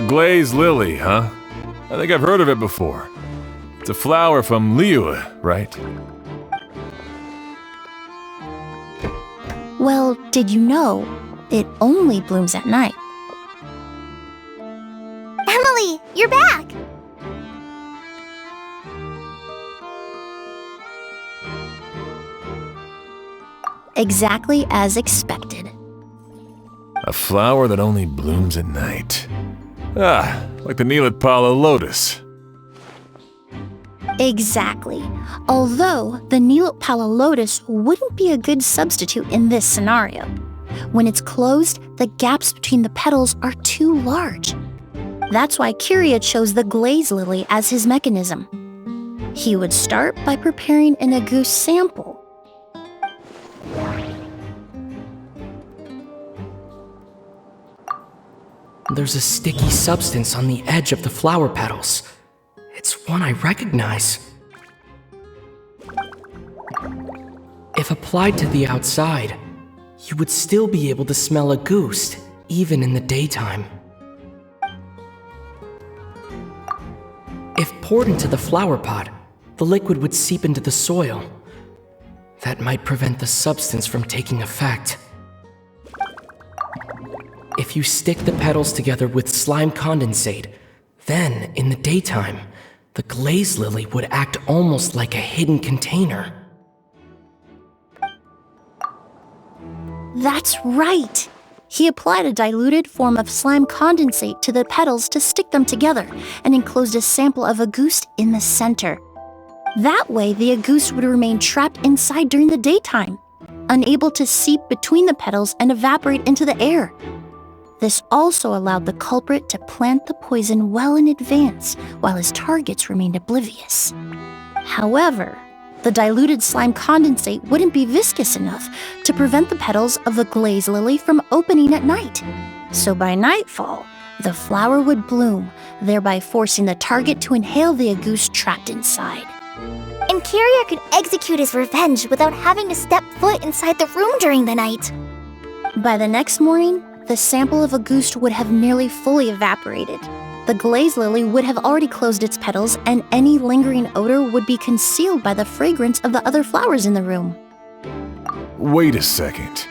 Glazed lily, huh? I think I've heard of it before. It's a flower from Liyue, right? Well, did you know it only blooms at night? Emilie, you're back! Exactly as expected. A flower that only blooms at night. Ah, like the Neelitpala lotus. Exactly. Although the Neelitpala lotus wouldn't be a good substitute in this scenario. When it's closed, the gaps between the petals are too large. That's why Kyria chose the glaze lily as his mechanism. He would start by preparing an agouti sample. There's a sticky substance on the edge of the flower petals. It's one I recognize. If applied to the outside, you would still be able to smell a goose, even in the daytime. If poured into the flower pot, the liquid would seep into the soil. That might prevent the substance from taking effect. If you stick the petals together with slime condensate, then, in the daytime, the glaze lily would act almost like a hidden container. That's right! He applied a diluted form of slime condensate to the petals to stick them together and enclosed a sample of agouste in the center. That way, the agouste would remain trapped inside during the daytime, unable to seep between the petals and evaporate into the air. This also allowed the culprit to plant the poison well in advance while his targets remained oblivious. However, the diluted slime condensate wouldn't be viscous enough to prevent the petals of the glaze lily from opening at night. So by nightfall, the flower would bloom, thereby forcing the target to inhale the agouste trapped inside. And Kyria could execute his revenge without having to step foot inside the room during the night. By the next morning, the sample of agouste would have nearly fully evaporated. The glaze lily would have already closed its petals, and any lingering odor would be concealed by the fragrance of the other flowers in the room. Wait a second.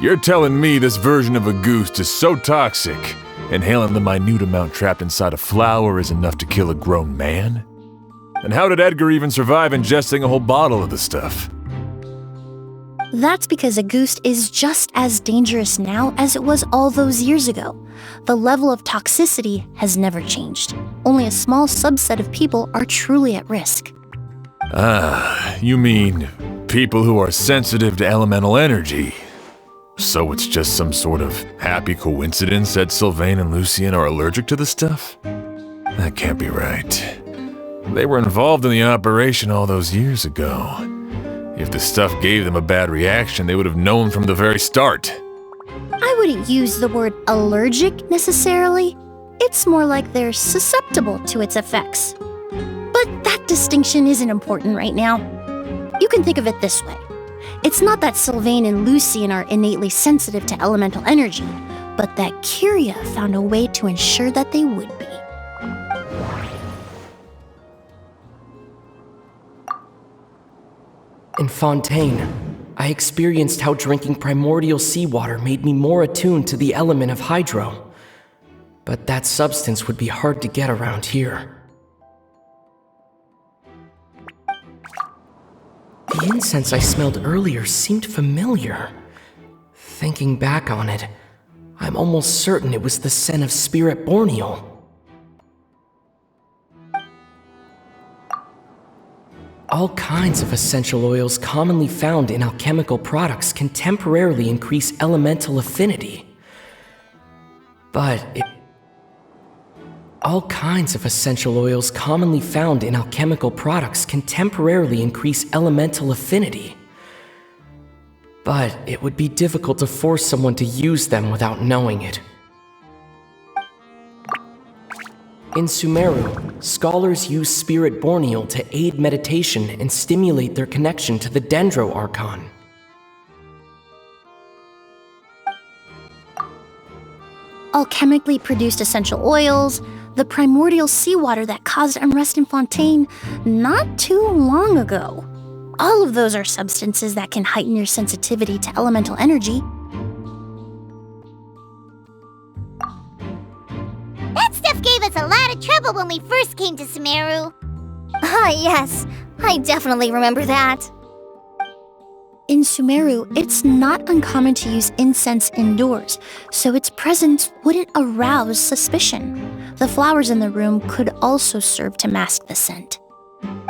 You're telling me this version of agouste is so toxic, inhaling the minute amount trapped inside a flower is enough to kill a grown man? And how did Edgar even survive ingesting a whole bottle of the stuff? That's because agouste is just as dangerous now as it was all those years ago. The level of toxicity has never changed. Only a small subset of people are truly at risk. Ah, you mean people who are sensitive to elemental energy. So it's just some sort of happy coincidence that Sylvain and Lucien are allergic to the stuff? That can't be right. They were involved in the operation all those years ago. If the stuff gave them a bad reaction, they would have known from the very start. I wouldn't use the word allergic necessarily. It's more like they're susceptible to its effects. But that distinction isn't important right now. You can think of it this way. It's not that Sylvain and Lucien are innately sensitive to elemental energy, but that Kyria found a way to ensure that they would be. In Fontaine, I experienced how drinking primordial seawater made me more attuned to the element of hydro. But that substance would be hard to get around here. The incense I smelled earlier seemed familiar. Thinking back on it, I'm almost certain it was the scent of spirit borneal. All kinds of essential oils commonly found in alchemical products can temporarily increase elemental affinity. All kinds of essential oils commonly found in alchemical products can temporarily increase elemental affinity. But it would be difficult to force someone to use them without knowing it. In Sumeru, scholars use spirit borneal to aid meditation and stimulate their connection to the Dendro Archon. Alchemically produced essential oils, the primordial seawater that caused unrest in Fontaine not too long ago. All of those are substances that can heighten your sensitivity to elemental energy. That stuff gave us a lot of trouble when we first came to Sumeru. Ah, yes. I definitely remember that. In Sumeru, it's not uncommon to use incense indoors, so its presence wouldn't arouse suspicion. The flowers in the room could also serve to mask the scent.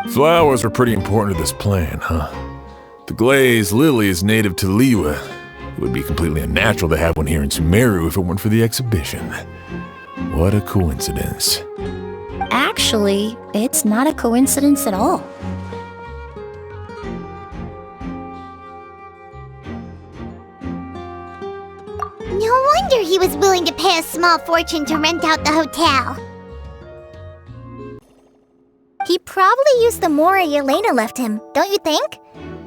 Flowers are pretty important to this plan, huh? The glaze lily is native to Liyue. It would be completely unnatural to have one here in Sumeru if it weren't for the exhibition. What a coincidence. Actually, it's not a coincidence at all. No wonder he was willing to pay a small fortune to rent out the hotel. He probably used the Mora Yelena left him, don't you think?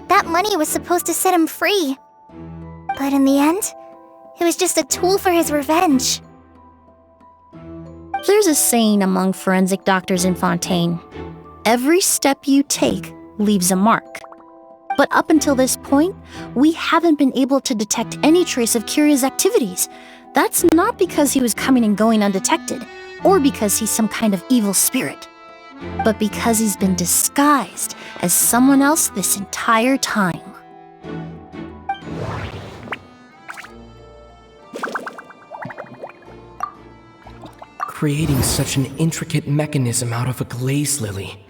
That money was supposed to set him free. But in the end, it was just a tool for his revenge. There's a saying among forensic doctors in Fontaine. Every step you take leaves a mark. But up until this point, we haven't been able to detect any trace of Kyria's activities. That's not because he was coming and going undetected, or because he's some kind of evil spirit, but because he's been disguised as someone else this entire time. Creating such an intricate mechanism out of a glaze lily,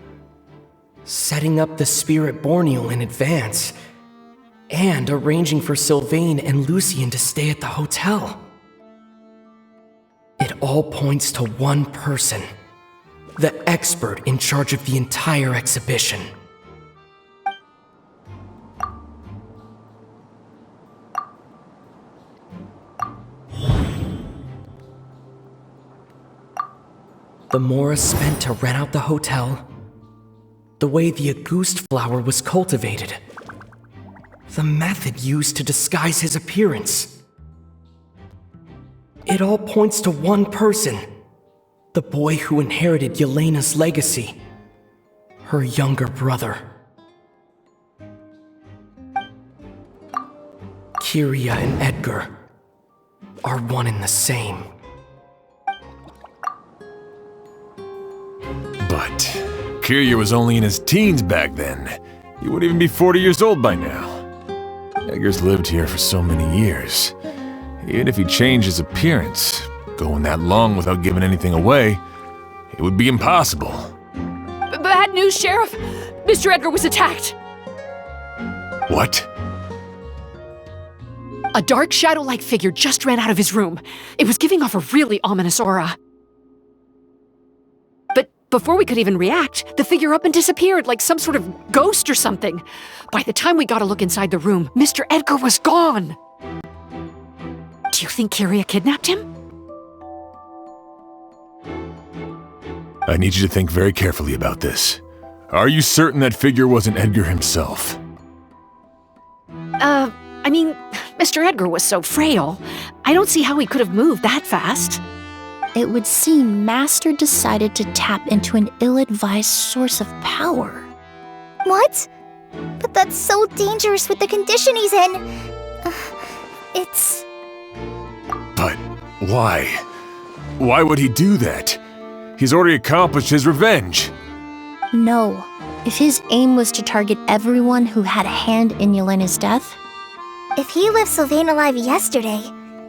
setting up the spirit Borneal in advance, and arranging for Sylvain and Lucien to stay at the hotel. It all points to one person, the expert in charge of the entire exhibition. The Mora spent to rent out the hotel, the way the Auguste flower was cultivated, the method used to disguise his appearance. It all points to one person, the boy who inherited Yelena's legacy, her younger brother. Kyria and Edgar are one and the same. But Kyria was only in his teens back then. He wouldn't even be 40 years old by now. Edgar's lived here for so many years. Even if he changed his appearance, going that long without giving anything away, it would be impossible. Bad news, Sheriff! Mr. Edgar was attacked! What? A dark shadow-like figure just ran out of his room. It was giving off a really ominous aura. But before we could even react, the figure up and disappeared like some sort of ghost or something. By the time we got a look inside the room, Mr. Edgar was gone! Do you think Kyria kidnapped him? I need you to think very carefully about this. Are you certain that figure wasn't Edgar himself? I mean, Mr. Edgar was so frail. I don't see how he could have moved that fast. It would seem Master decided to tap into an ill-advised source of power. What? But that's so dangerous with the condition he's in. It's... But why? Why would he do that? He's already accomplished his revenge. No. If his aim was to target everyone who had a hand in Yelena's death... If he left Sylvain alive yesterday,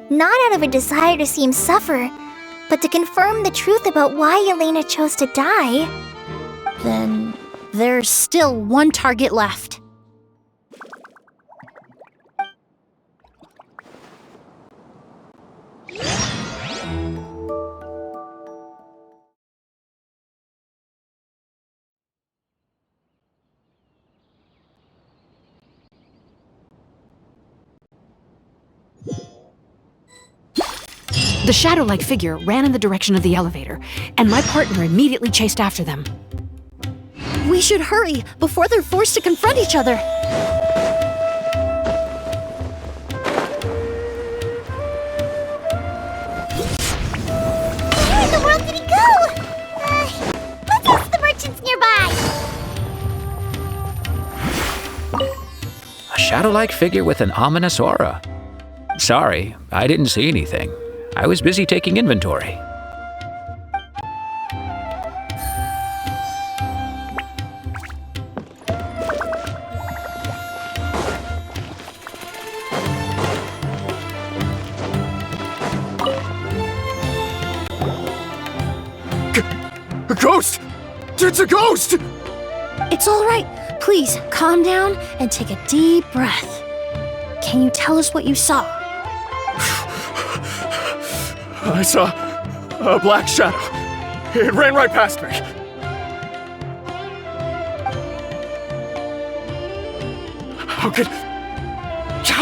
not out of a desire to see him suffer, but to confirm the truth about why Yelena chose to die... Then there's still one target left. The shadow-like figure ran in the direction of the elevator, and my partner immediately chased after them. We should hurry before they're forced to confront each other. Where in the world did he go? Let's ask the merchants nearby. A shadow-like figure with an ominous aura. Sorry, I didn't see anything. I was busy taking inventory. A ghost! It's a ghost! It's all right. Please, calm down and take a deep breath. Can you tell us what you saw? I saw a black shadow. It ran right past me. How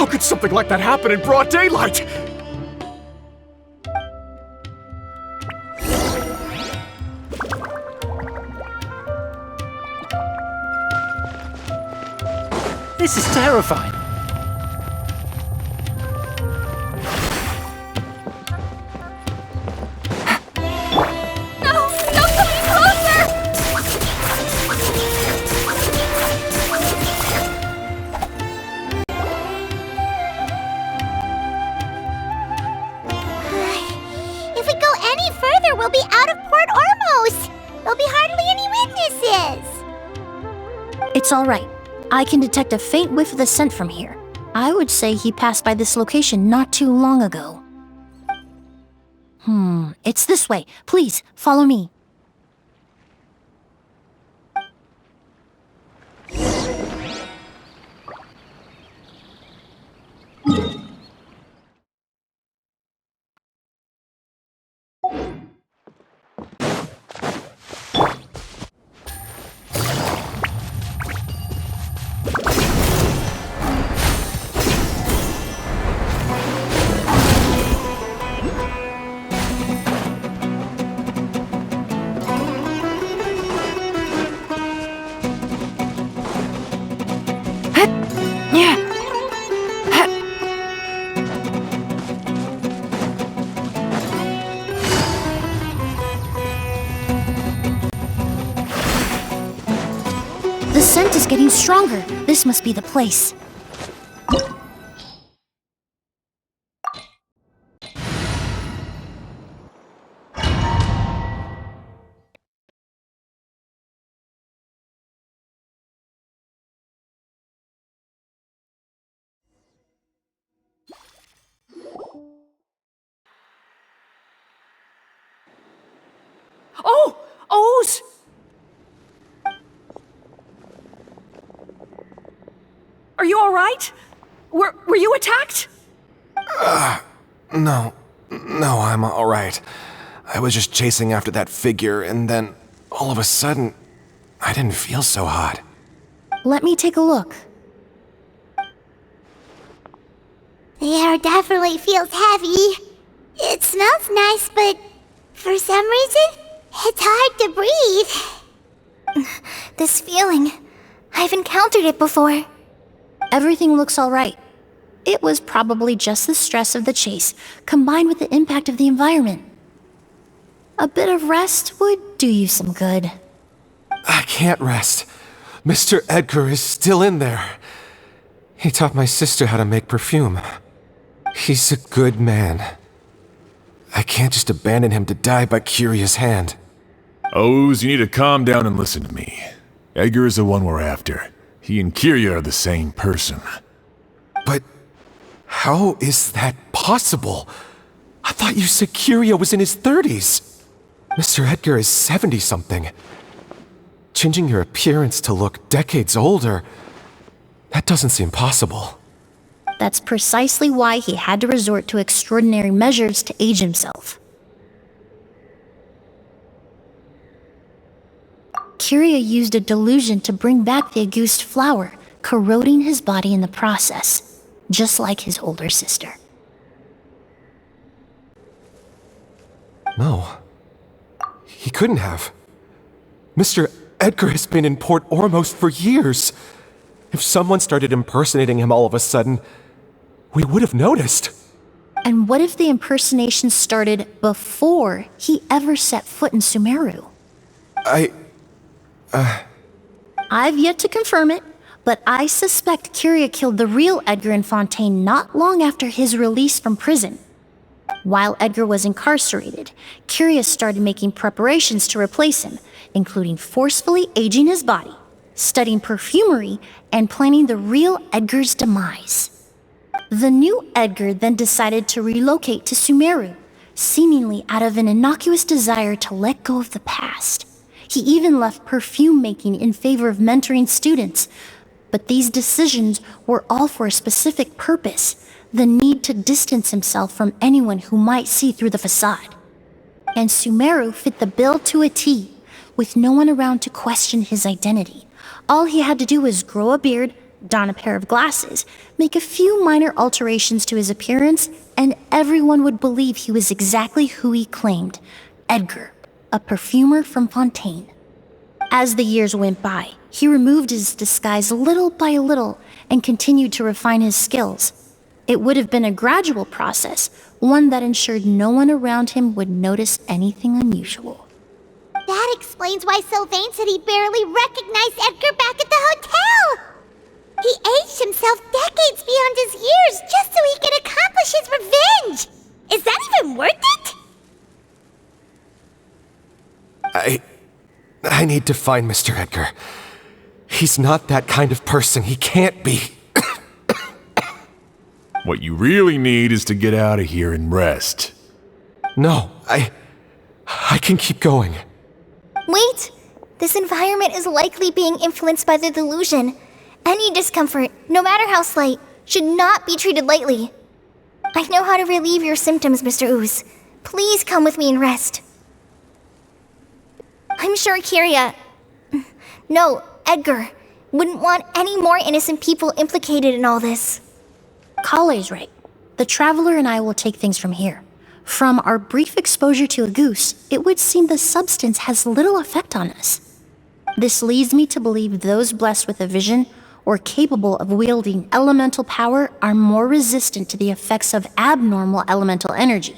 could something like that happen in broad daylight? This is terrifying. looks all right. I can detect a faint whiff of the scent from here. I would say he passed by this location not too long ago. It's this way. Please, follow me. The scent is getting stronger. This must be the place. Oh! O's! Are you all right? Were you attacked? No, I'm all right. I was just chasing after that figure, and then, all of a sudden, I didn't feel so hot. Let me take a look. The air definitely feels heavy. It smells nice, but for some reason, it's hard to breathe. This feeling, I've encountered it before. Everything looks all right. It was probably just the stress of the chase, combined with the impact of the environment. A bit of rest would do you some good. I can't rest. Mr. Edgar is still in there. He taught my sister how to make perfume. He's a good man. I can't just abandon him to die by Curia's hand. O's, you need to calm down and listen to me. Edgar is the one we're after. He and Curia are the same person. But how is that possible? I thought you said Curia was in his 30s. Mr. Edgar is 70-something. Changing your appearance to look decades older, that doesn't seem possible. That's precisely why he had to resort to extraordinary measures to age himself. Curia used a delusion to bring back the Auguste flower, corroding his body in the process, just like his older sister. No. He couldn't have. Mr. Edgar has been in Port Ormos for years. If someone started impersonating him all of a sudden, we would have noticed. And what if the impersonation started before he ever set foot in Sumeru? I've yet to confirm it, but I suspect Curia killed the real Edgar in Fontaine not long after his release from prison. While Edgar was incarcerated, Curia started making preparations to replace him, including forcefully aging his body, studying perfumery, and planning the real Edgar's demise. The new Edgar then decided to relocate to Sumeru, seemingly out of an innocuous desire to let go of the past. He even left perfume making in favor of mentoring students. But these decisions were all for a specific purpose: the need to distance himself from anyone who might see through the facade. And Sumeru fit the bill to a T, with no one around to question his identity. All he had to do was grow a beard, don a pair of glasses, make a few minor alterations to his appearance, and everyone would believe he was exactly who he claimed: Edgar, a perfumer from Fontaine. As the years went by, he removed his disguise little by little and continued to refine his skills. It would have been a gradual process, one that ensured no one around him would notice anything unusual. That explains why Sylvain said he barely recognized Edgar back at the hotel! He aged himself decades beyond his years just so he could accomplish his revenge! Is that even worth it? I need to find Mr. Edgar. He's not that kind of person. He can't be. What you really need is to get out of here and rest. No, I can keep going. Wait! This environment is likely being influenced by the delusion. Any discomfort, no matter how slight, should not be treated lightly. I know how to relieve your symptoms, Mr. Ooze. Please come with me and rest. I'm sure Kiria... No, Edgar wouldn't want any more innocent people implicated in all this. Kale's right. The Traveler and I will take things from here. From our brief exposure to a goose, it would seem the substance has little effect on us. This leads me to believe those blessed with a vision or capable of wielding elemental power are more resistant to the effects of abnormal elemental energy.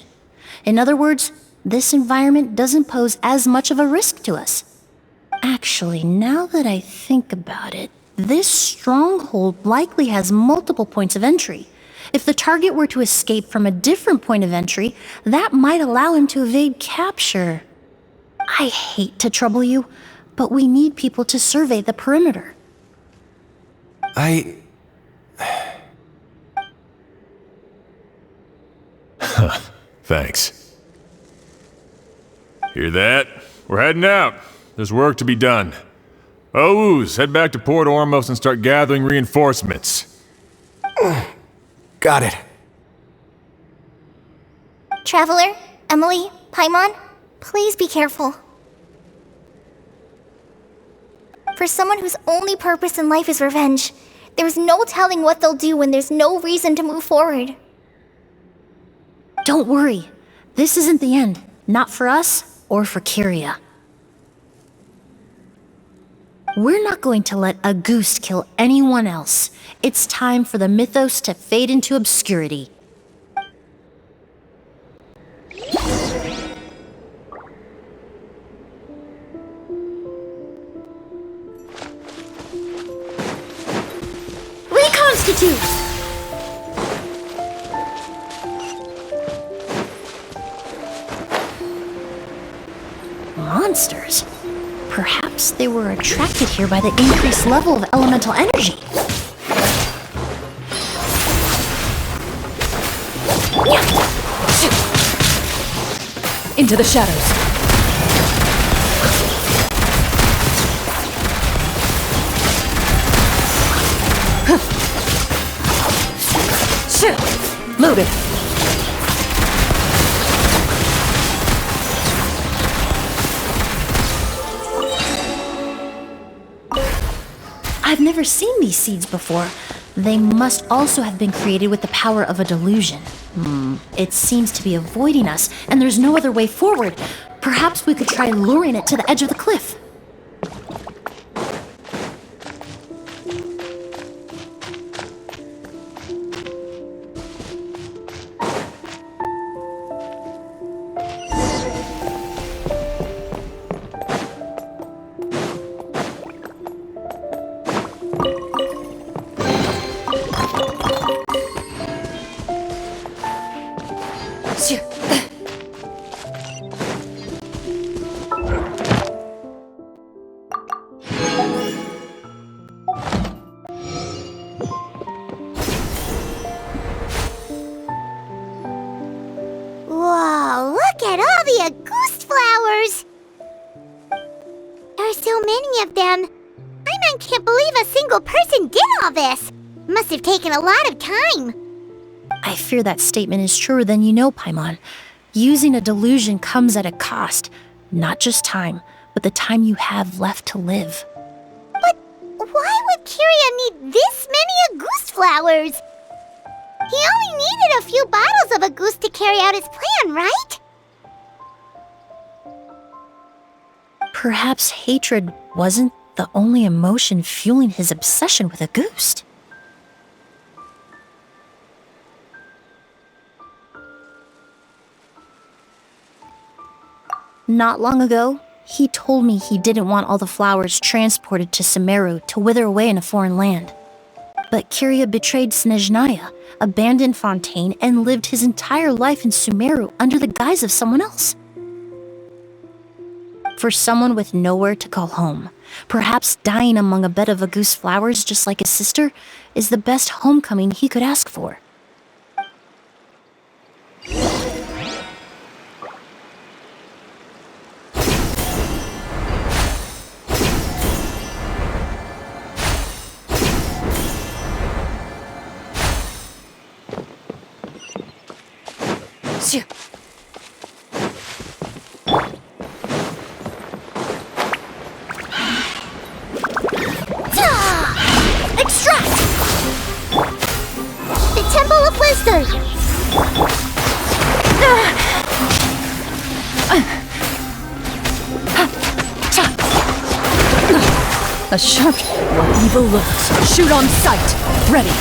In other words, this environment doesn't pose as much of a risk to us. Actually, now that I think about it, this stronghold likely has multiple points of entry. If the target were to escape from a different point of entry, that might allow him to evade capture. I hate to trouble you, but we need people to survey the perimeter. Thanks. Hear that? We're heading out. There's work to be done. Ooze, head back to Port Ormos and start gathering reinforcements. Got it. Traveler, Emilie, Paimon, please be careful. For someone whose only purpose in life is revenge, there's no telling what they'll do when there's no reason to move forward. Don't worry. This isn't the end. Not for us or for Kiria. We're not going to let a goose kill anyone else. It's time for the mythos to fade into obscurity. Reconstitute! Monsters? Perhaps they were attracted here by the increased level of elemental energy. Into the shadows. Loaded. I've never seen these seeds before. They must also have been created with the power of a delusion. It seems to be avoiding us, and there's no other way forward. Perhaps we could try luring it to the edge of the cliff. Whoa, look at all the Auguste flowers! There are so many of them. I can't believe a single person did all this. Must have taken a lot of time. I fear that statement is truer than you know, Paimon. Using a delusion comes at a cost. Not just time, but the time you have left to live. But why would Kiria need this many Auguste flowers? He only needed a few bottles of Auguste to carry out his plan, right? Perhaps hatred wasn't the only emotion fueling his obsession with Auguste. Not long ago, he told me he didn't want all the flowers transported to Sumeru to wither away in a foreign land. But Kiria betrayed Snezhnaya, abandoned Fontaine, and lived his entire life in Sumeru under the guise of someone else. for someone with nowhere to call home. Perhaps dying among a bed of Auguste flowers just like his sister is the best homecoming he could ask for. Extract! The Temple of Wisdom! A sharp where evil lurks. Shoot on sight. Ready.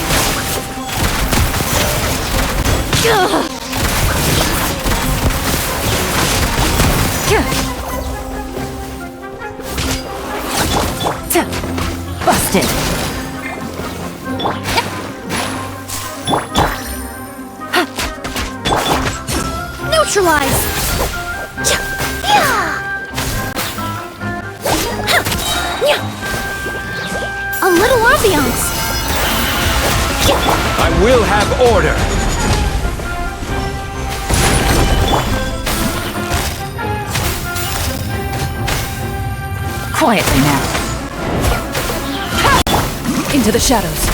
Busted. Neutralize! A little ambiance! I will have order! Quietly now. Into the shadows.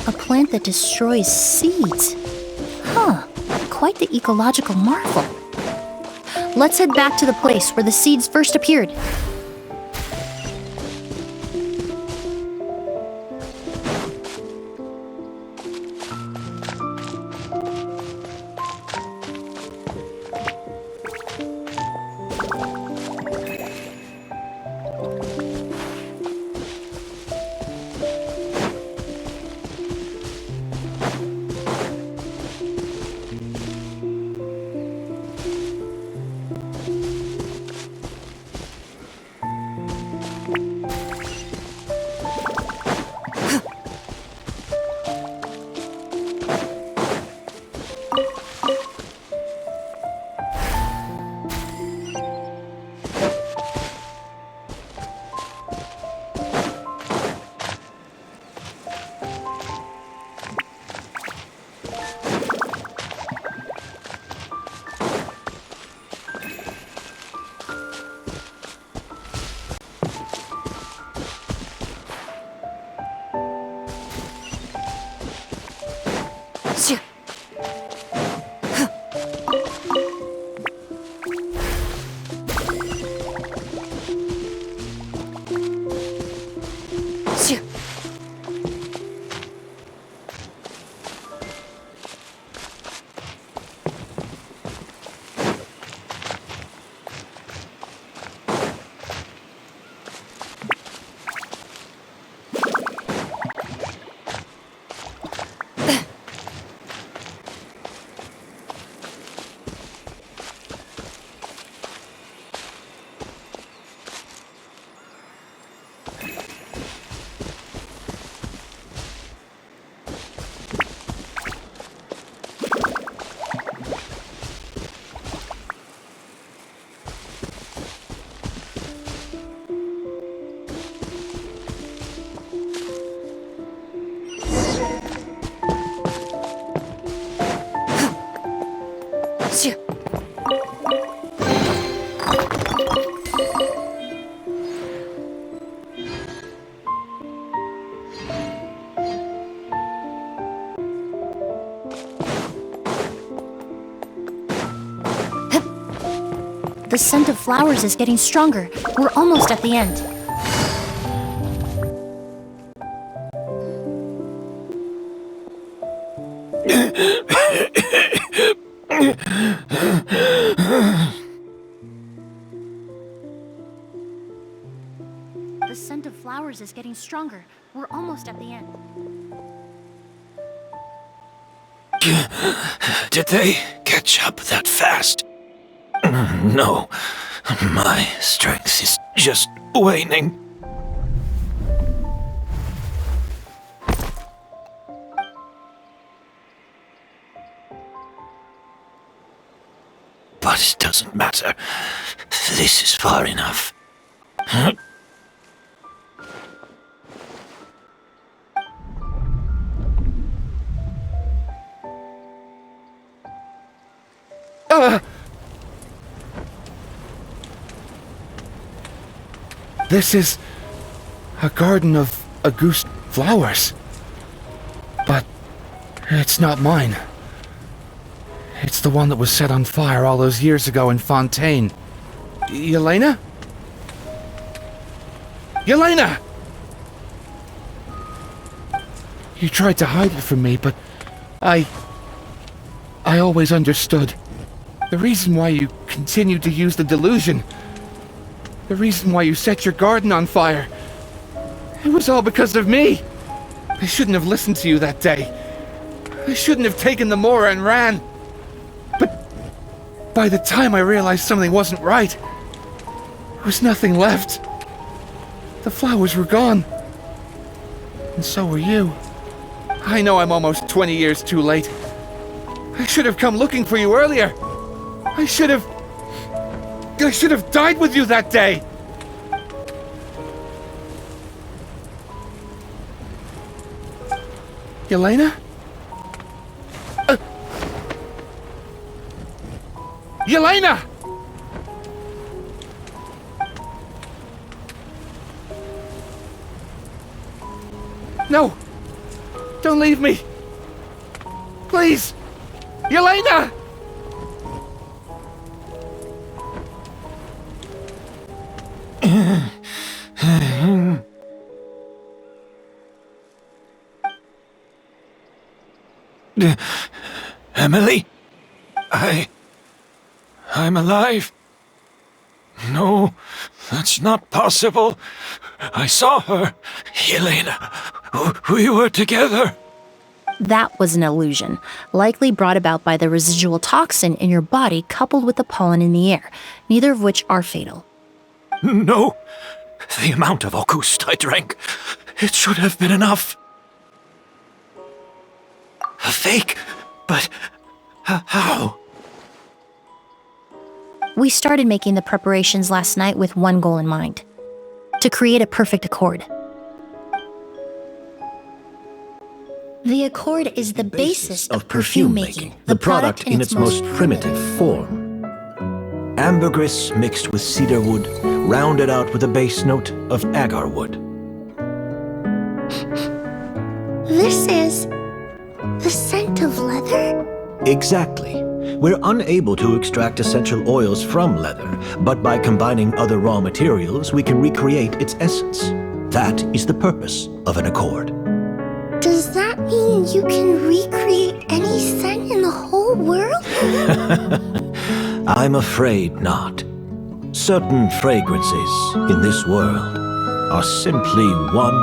A plant that destroys seeds. Huh, quite the ecological marvel. Let's head back to the place where the seeds first appeared. The scent of flowers is getting stronger. We're almost at the end. flowers is getting stronger. We're almost at the end. Did they catch up that fast? No. My strength is just waning. But it doesn't matter. This is far enough. This is a garden of Auguste flowers. But it's not mine. It's the one that was set on fire all those years ago in Fontaine. Yelena? Yelena! You tried to hide it from me, but I always understood. The reason why you continued to use the delusion, the reason why you set your garden on fire, it was all because of me. I shouldn't have listened to you that day. I shouldn't have taken the Mora and ran. But by the time I realized something wasn't right, there was nothing left. The flowers were gone. And so were you. I know I'm almost 20 years too late. I should have come looking for you earlier. I should have died with you that day. Yelena? Yelena! No! Don't leave me! Please! Yelena! Emilie? I'm alive. No, that's not possible. I saw her. Yelena, we were together. That was an illusion, likely brought about by the residual toxin in your body coupled with the pollen in the air, neither of which are fatal. No, the amount of Auguste I drank, it should have been enough. A fake, but how? We started making the preparations last night with one goal in mind: to create a perfect accord. The accord is the basis of perfume making, the product in its most primitive form. Ambergris mixed with cedar wood, rounded out with a base note of agar wood. This is the scent of leather? Exactly. We're unable to extract essential oils from leather, but by combining other raw materials, we can recreate its essence. That is the purpose of an accord. Does that mean you can recreate any scent in the whole world? I'm afraid not. Certain fragrances in this world are simply one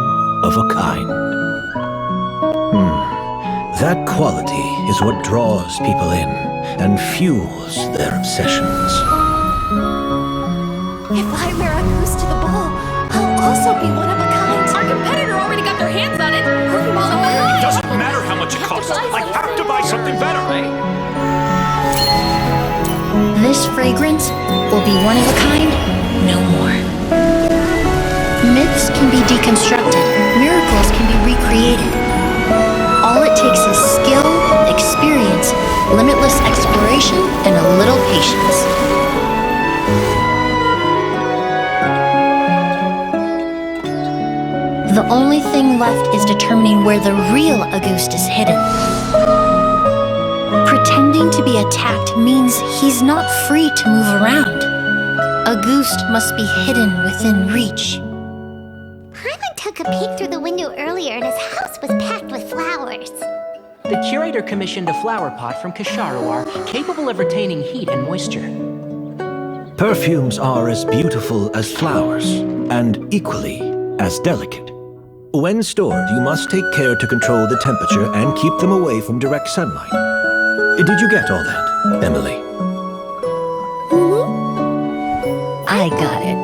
of a kind. That quality is what draws people in and fuels their obsessions. If I wear a goose to the ball, I'll also be one of a kind. Our competitor already got their hands on it. It doesn't matter how much it costs. I have to buy something better. This fragrance will be one of a kind, no more. Myths can be deconstructed, miracles can be recreated. All it takes is skill, experience, limitless exploration, and a little patience. The only thing left is determining where the real Auguste is hidden. Pretending to be attacked means he's not free to move around. Auguste must be hidden within reach. Paimon took a peek through the window earlier and his house was packed with flowers. The curator commissioned a flower pot from Kasharawar, capable of retaining heat and moisture. Perfumes are as beautiful as flowers, and equally as delicate. When stored, you must take care to control the temperature and keep them away from direct sunlight. Did you get all that, Emilie? I got it.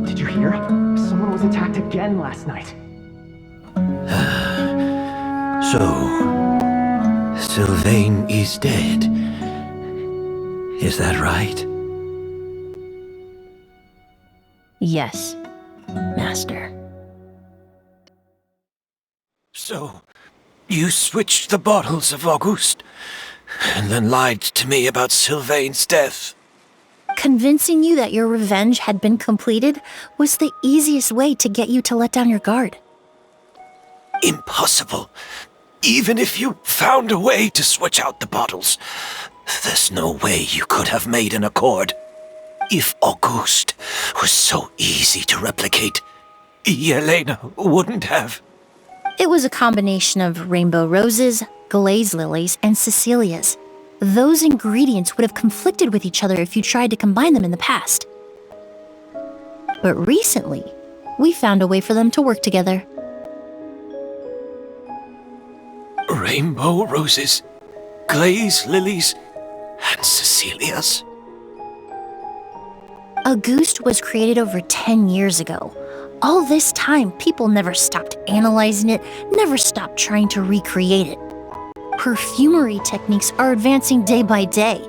Did you hear? Someone was attacked again last night. So, Sylvain is dead. Is that right? Yes, Master. So, you switched the bottles of Auguste, and then lied to me about Sylvain's death. Convincing you that your revenge had been completed was the easiest way to get you to let down your guard. Impossible. Even if you found a way to switch out the bottles, there's no way you could have made an accord. If Auguste was so easy to replicate, Yelena wouldn't have. It was a combination of rainbow roses, glaze lilies, and Cecilias. Those ingredients would have conflicted with each other if you tried to combine them in the past. But recently, we found a way for them to work together. Rainbow roses, glaze lilies, and Cecilias. Auguste was created over 10 years ago. All this time, people never stopped analyzing it, never stopped trying to recreate it. Perfumery techniques are advancing day by day.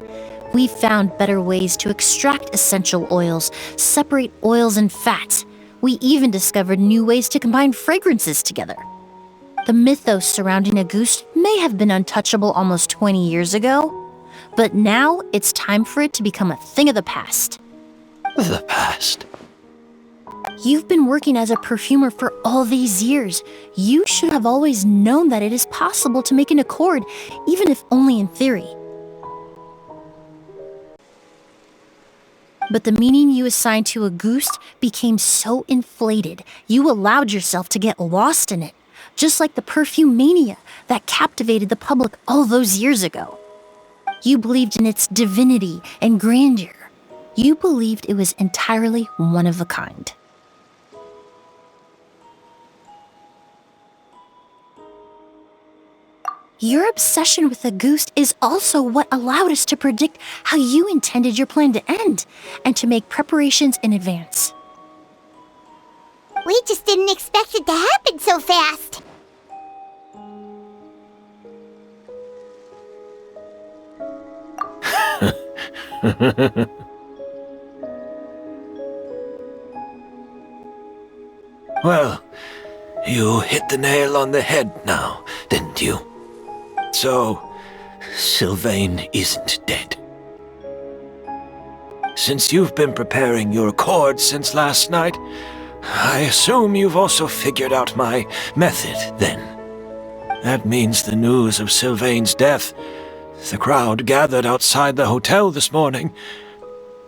We've found better ways to extract essential oils, separate oils and fats. We even discovered new ways to combine fragrances together. The mythos surrounding Auguste may have been untouchable almost 20 years ago, but now it's time for it to become a thing of the past. The past? You've been working as a perfumer for all these years. You should have always known that it is possible to make an accord, even if only in theory. But the meaning you assigned to Auguste became so inflated, you allowed yourself to get lost in it, just like the perfume mania that captivated the public all those years ago. You believed in its divinity and grandeur. You believed it was entirely one of a kind. Your obsession with Auguste is also what allowed us to predict how you intended your plan to end, and to make preparations in advance. We just didn't expect it to happen so fast. Well, you hit the nail on the head now, didn't you? So, Sylvain isn't dead. Since you've been preparing your accord since last night, I assume you've also figured out my method, then. That means the news of Sylvain's death, the crowd gathered outside the hotel this morning,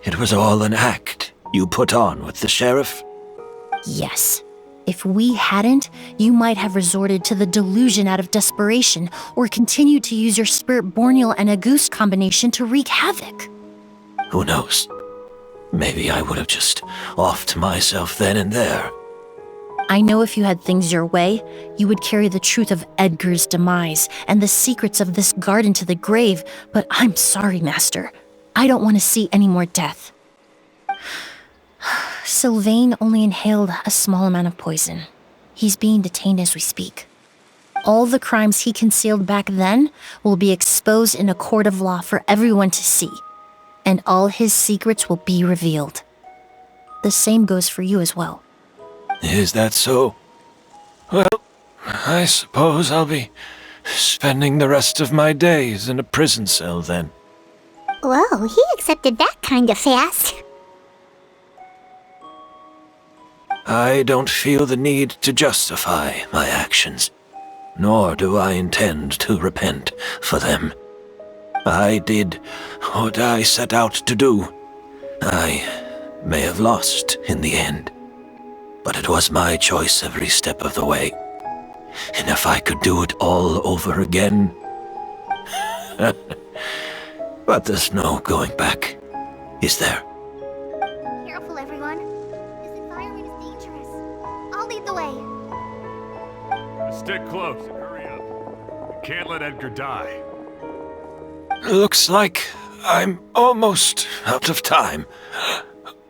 it was all an act you put on with the sheriff? Yes. If we hadn't, you might have resorted to the delusion out of desperation, or continued to use your Spirit Borneal and Auguste combination to wreak havoc. Who knows? Maybe I would have just offed myself then and there. I know if you had things your way, you would carry the truth of Edgar's demise and the secrets of this garden to the grave, but I'm sorry, Master. I don't want to see any more death. Sylvain only inhaled a small amount of poison. He's being detained as we speak. All the crimes he concealed back then will be exposed in a court of law for everyone to see, and all his secrets will be revealed. The same goes for you as well. Is that so? Well, I suppose I'll be spending the rest of my days in a prison cell then. Whoa, he accepted that kind of fast. I don't feel the need to justify my actions, nor do I intend to repent for them. I did what I set out to do. I may have lost in the end. But it was my choice every step of the way. And if I could do it all over again... But there's no going back, is there? Careful, everyone. This environment is dangerous. I'll lead the way. Stick close and hurry up. We can't let Edgar die. Looks like I'm almost out of time.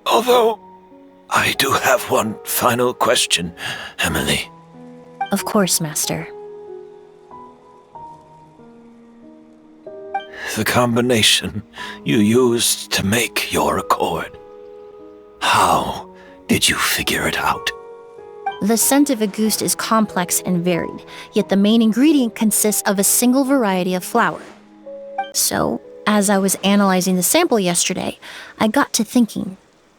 Although, I do have one final question, Emilie. Of course, Master. The combination you used to make your accord. How did you figure it out? The scent of Auguste is complex and varied, yet the main ingredient consists of a single variety of flower. So, as I was analyzing the sample yesterday, I got to thinking,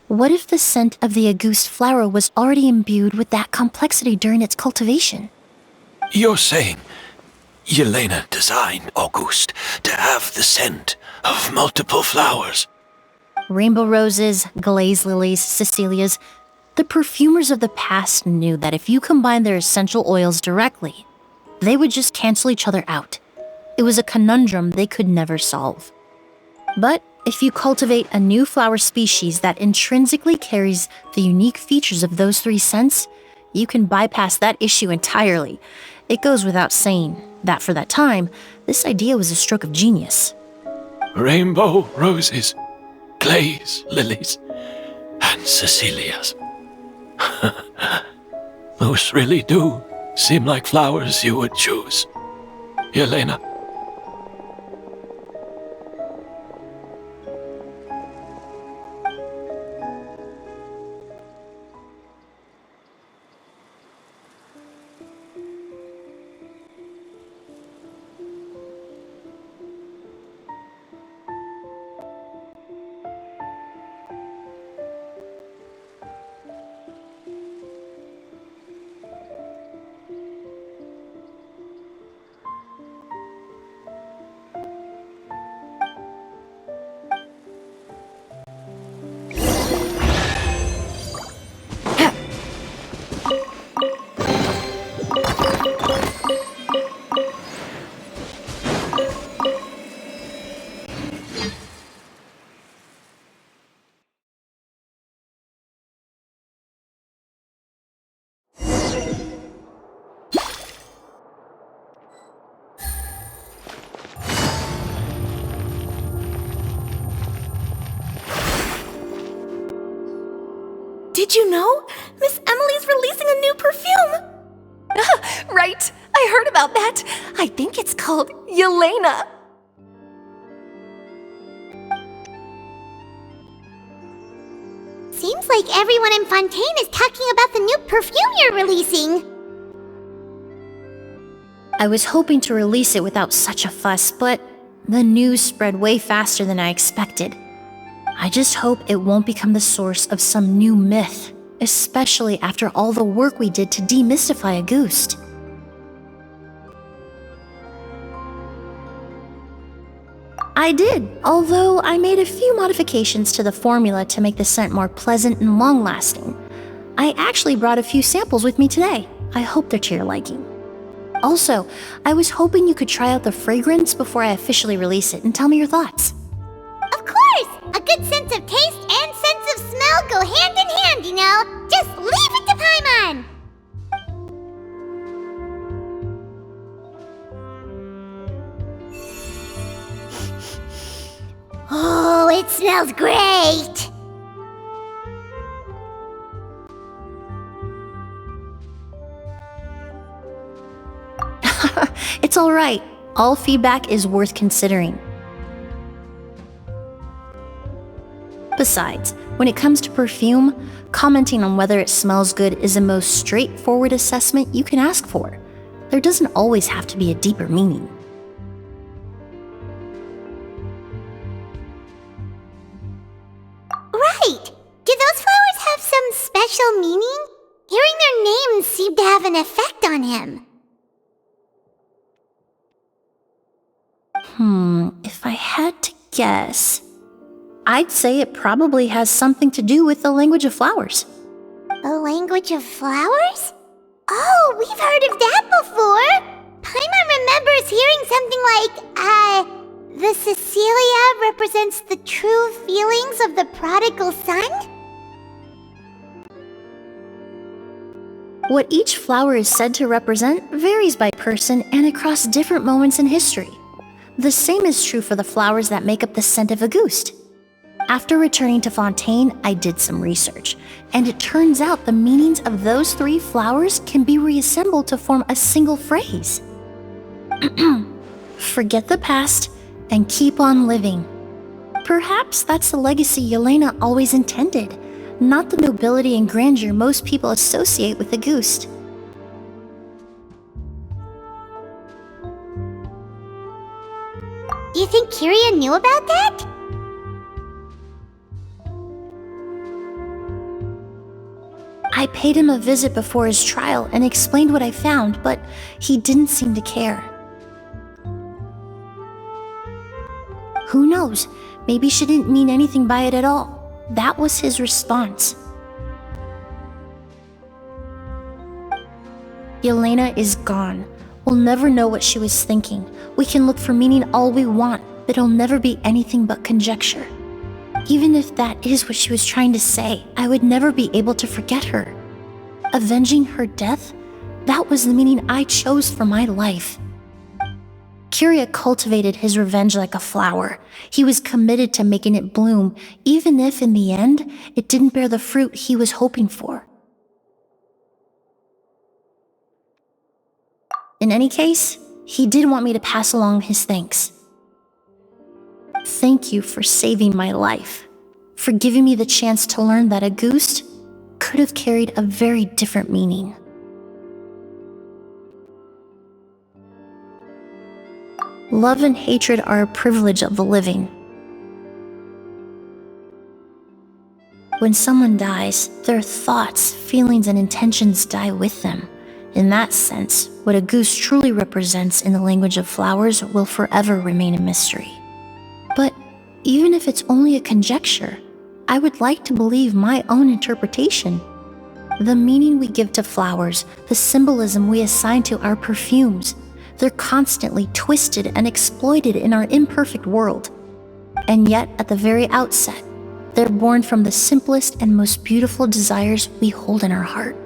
what if the scent of the Auguste flower was already imbued with that complexity during its cultivation? You're saying Yelena designed Auguste to have the scent of multiple flowers? Rainbow roses, glaze lilies, Cecilias. The perfumers of the past knew that if you combined their essential oils directly, they would just cancel each other out. It was a conundrum they could never solve. But if you cultivate a new flower species that intrinsically carries the unique features of those three scents, you can bypass that issue entirely. It goes without saying that for that time, this idea was a stroke of genius. Rainbow roses, glaze lilies, and Cecilias. Those really do seem like flowers you would choose, Yelena. Did you know? Miss Emilie's releasing a new perfume! Right, I heard about that. I think it's called Yelena. Seems like everyone in Fontaine is talking about the new perfume you're releasing. I was hoping to release it without such a fuss, but the news spread way faster than I expected. I just hope it won't become the source of some new myth, especially after all the work we did to demystify Auguste. I did, although I made a few modifications to the formula to make the scent more pleasant and long-lasting. I actually brought a few samples with me today. I hope they're to your liking. Also, I was hoping you could try out the fragrance before I officially release it and tell me your thoughts. Of course! A good sense of taste and sense of smell go hand in hand, you know? Just leave it to Paimon! Oh, it smells great! It's alright. All feedback is worth considering. Besides, when it comes to perfume, commenting on whether it smells good is the most straightforward assessment you can ask for. There doesn't always have to be a deeper meaning. Right! Do those flowers have some special meaning? Hearing their names seemed to have an effect on him. If I had to guess, I'd say it probably has something to do with the language of flowers. A language of flowers? Oh, we've heard of that before! Paimon remembers hearing something like, the Cecilia represents the true feelings of the prodigal son? What each flower is said to represent varies by person and across different moments in history. The same is true for the flowers that make up the scent of a ghost. After returning to Fontaine, I did some research, and it turns out the meanings of those 3 flowers can be reassembled to form a single phrase. Forget the past and keep on living. Perhaps that's the legacy Yelena always intended, not the nobility and grandeur most people associate with a ghost. You think Kiria knew about that? I paid him a visit before his trial and explained what I found, but he didn't seem to care. Who knows? Maybe she didn't mean anything by it at all. That was his response. Yelena is gone. We'll never know what she was thinking. We can look for meaning all we want, but it'll never be anything but conjecture. Even if that is what she was trying to say, I would never be able to forget her. Avenging her death? That was the meaning I chose for my life. Kiria cultivated his revenge like a flower. He was committed to making it bloom, even if in the end, it didn't bear the fruit he was hoping for. In any case, he did want me to pass along his thanks. Thank you for saving my life, for giving me the chance to learn that a ghost could have carried a very different meaning. Love and hatred are a privilege of the living. When someone dies, their thoughts, feelings, and intentions die with them. In that sense, what a goose truly represents in the language of flowers will forever remain a mystery. But even if it's only a conjecture, I would like to believe my own interpretation. The meaning we give to flowers, the symbolism we assign to our perfumes, they're constantly twisted and exploited in our imperfect world. And yet, at the very outset, they're born from the simplest and most beautiful desires we hold in our heart.